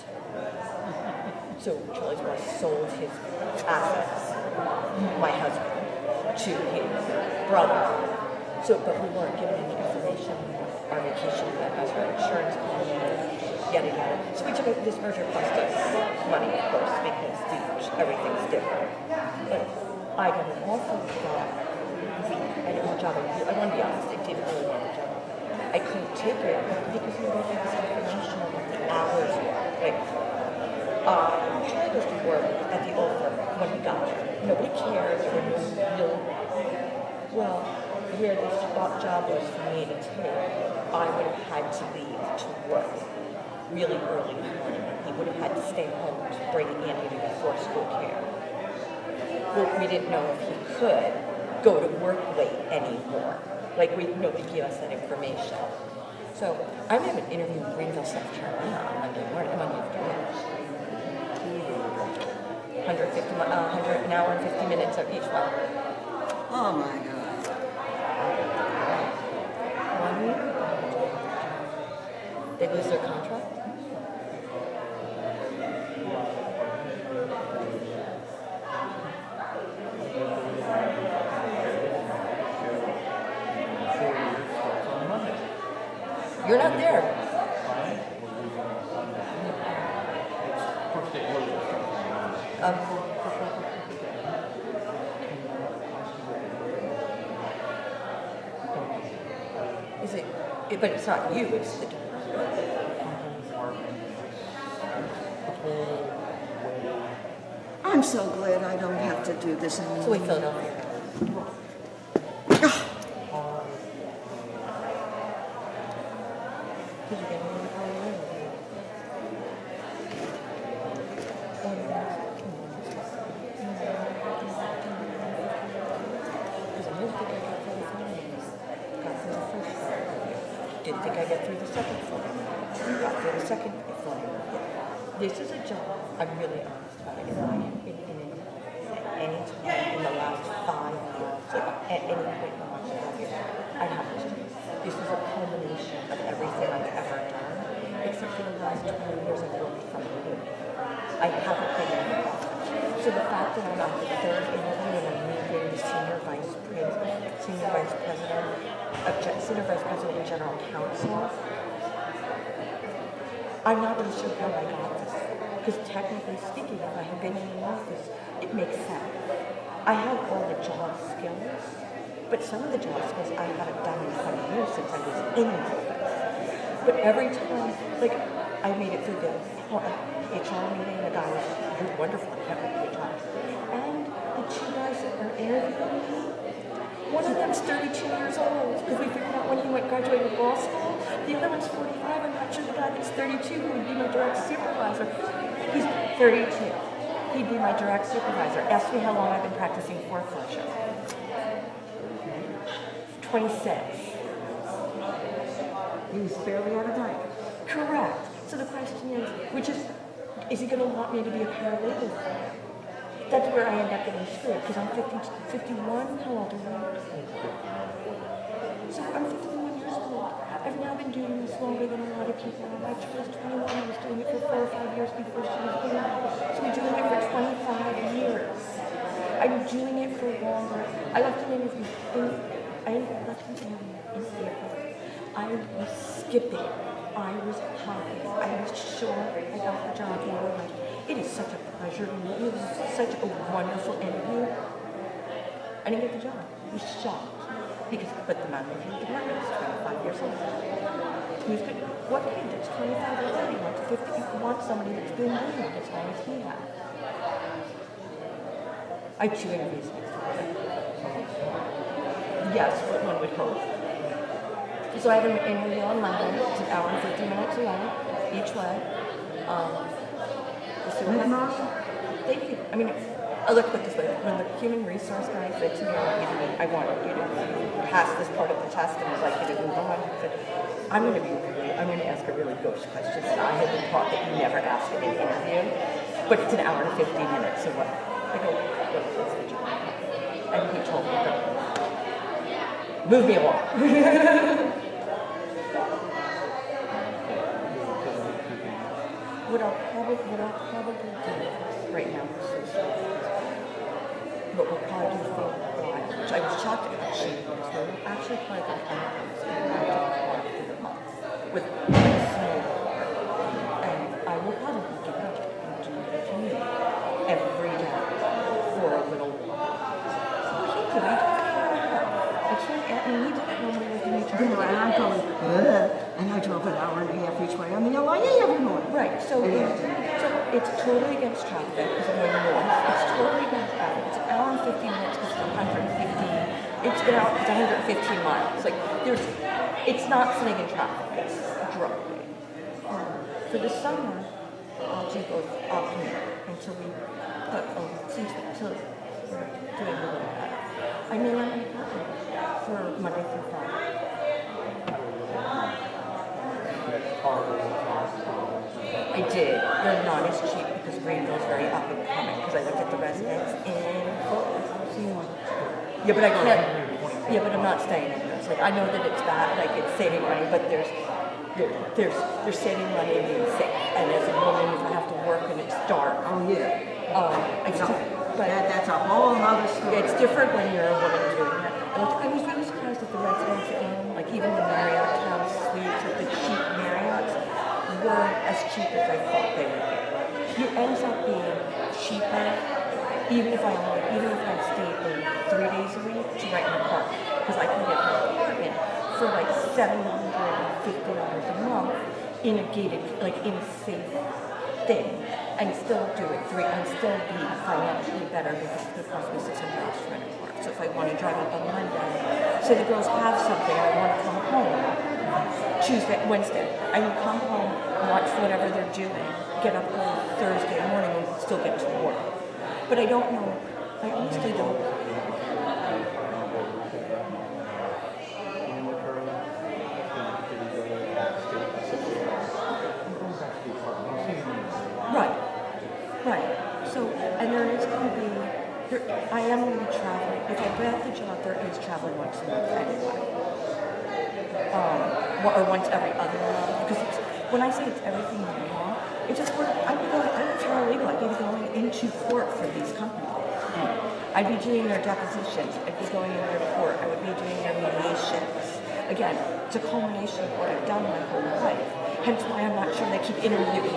So Charlie's boss sold his assets, my husband, to his brother. But we weren't given any information on our vacation plan, as our insurance policy, yada yada. So we took this merger cost us money, of course, because everything's different. But I got an offer from and it was a job. I want to be honest, I didn't really want the job. I couldn't take it because we were getting this information on what the hours were. Like, Charlie goes to work at the old firm when he got there. Nobody cared. There were no well, where this job was for me to take, I would have had to leave to work really early in the morning. He would have had to stay home to bring Andy to before school care. Well, we didn't know if he could go to work late anymore. Like, nobody gave us that information. So, I'm having an interview in Greenville, South Carolina on Monday morning. I'm on the afternoon. 100 an hour and 50 minutes of each one. Oh my God. 1 week. They lose their contract. You're not there. Is it? But it's not you. It's the. I'm so glad I don't have to do this anymore. So we Philadelphia. Did you get any of the didn't think I'd get through the second flight. Got through the second flight. This is a job, I'm really honest about it. If I had been in it at any time in the last 5 months, like at any point in my life, I'd have this job. This is a culmination of everything I've ever done, except for the last 20 years I've worked from home. I haven't been in it. So the fact that I'm at the third interview and I'm meeting the senior vice president and general counsel, I'm not really sure how I got this. Because technically speaking, if I had been in the office, it makes sense. I have all the job skills, but some of the job skills I haven't done in 20 years since I was in the office. But every time, like, I made it through the HR meeting, the guy was, you're wonderful, I have a good job. And the 2 guys that are interviewing me, one of them's 32 years old, because we figured out when he graduated law school. The other one's 45. I'm not sure the guy that's 32 who would be my direct supervisor. He's 32. He'd be my direct supervisor. Ask me how long I've been practicing foreclosure. 26. He's barely out of time. Correct. So the question is he going to want me to be a paralegal? That's where I end up getting screwed because I'm 51. How old are you? So I'm 51 years old. I've now been doing this longer than a lot of people. My child was 21. I was doing it for 4 or 5 years before she was born. So I'm doing it for 25 years. I'm doing it for longer. I left an interview in April. I was skipping. I was happy. I was sure I got the job. And we're like, it is such a pleasure to meet you. It was such a wonderful interview. I didn't get the job. I was shocked. But the man who department is 25 years old. What candidate's 25 years old? He wants 50. He wants somebody that's been doing it as long as he has. I have 2 interviews next week. Yes, what one would hope. So I have an interview on Monday. It's an hour and 15 minutes away, each way. Thank you. I mean, let's put this way. When the human resource guy said to me, I want you to pass this part of the test and I'd like you to move on, I said, I'm going to ask a really gauche question that I had been taught that you never ask in an interview, but it's an hour and 15 minutes, so what? I go, what's the job? And he told me, move me along. What I'll probably do right now, but we'll probably do for a while, which I was shocked at actually, because we're actually probably going to end up the month with snow. And I will probably get up and do the community every day for a little while. I can't, and we did it when we were doing And I'm going, and I drove an hour and a half each way on the LIE every morning. Right, so it's totally against traffic because I'm going north. It's totally against traffic. It's an hour and 15 minutes because it's 115. It's 115 miles. Like it's not sitting in traffic. It's driving. For the summer, I'll do both up and down until we put until we're doing a little better. I mean, I'm in for Monday through Friday. I did. They're not as cheap because Greenville's very up and coming because I looked at the residents in Yeah, but I can't. Yeah, but I'm not staying in there. It's like I know that it's bad, like it's saving money, but there's saving money and being safe. And as a woman, if I have to work and it's dark, That's a whole other story. it's different when you're a woman doing that. I was really surprised that the residents in, like even the Marriott Town Suites, or the cheap Marriotts, weren't as cheap as I thought they would be. It ends up being cheaper, even if I stay in 3 days a week to rent an apartment, because I can get an apartment for like $750 a month in a gated, like in a safe thing, and still do it and still be financially better because it cost me $600 to rent an apartment. So if I want to drive up on Monday, say the girls have something, and I want to come home Wednesday, I can come home, watch whatever they're doing, get up on Thursday morning and still get to work. But I don't know, I honestly don't. Right. So, and there is going to be, I am going to be traveling. If I grab the job, there is traveling once a month anyway. Or once every other month. Because when I say it's everything you want, it's just I'm paralegal. I'd be going into court for these companies. I'd be doing their depositions. I'd be going in their court. I would be doing their mediations. Again, it's a culmination of what I've done my whole life. Hence why I'm not sure they keep interviewing me.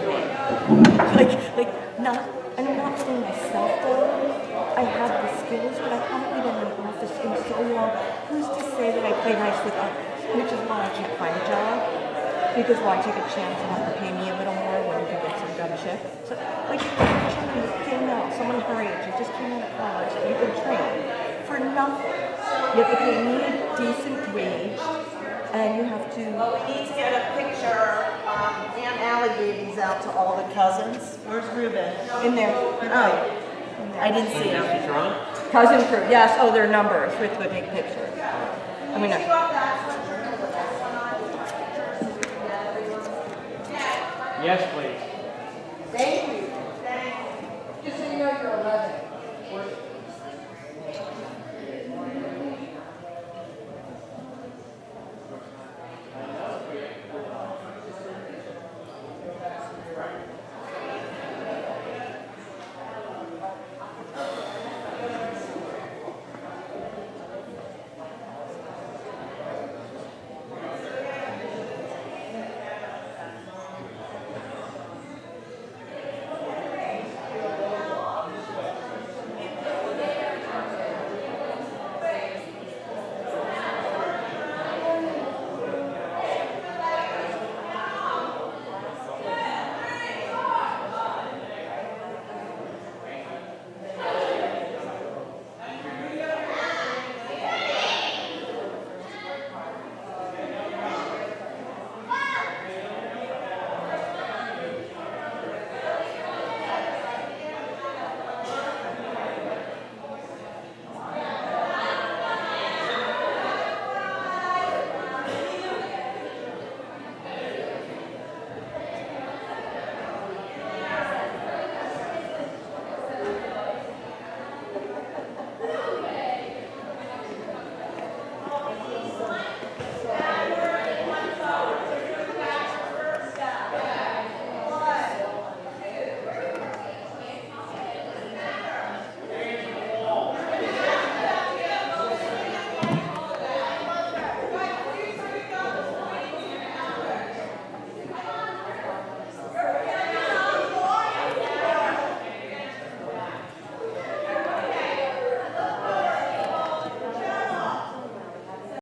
And I'm not saying myself though. I have the skills, but I haven't been in an office in so long. Who's to say that I play nice with others? Which is why I can't find a job. Because why take a chance and have to pay me a little more when you can get some dumb shit? So, like, you came out, someone her age, you just came out of college, you've been trained for nothing. You have to pay me a decent wage, and you have to... Well, we need to get a picture. Aunt Allie gave these out to all the cousins. Where's Ruben? In there. Oh, I didn't see him. Cousin crew, yes. Oh, their numbers with the big picture. I mean, Take off that sweatshirt and put that one on, so we can get everyone. Yes, please.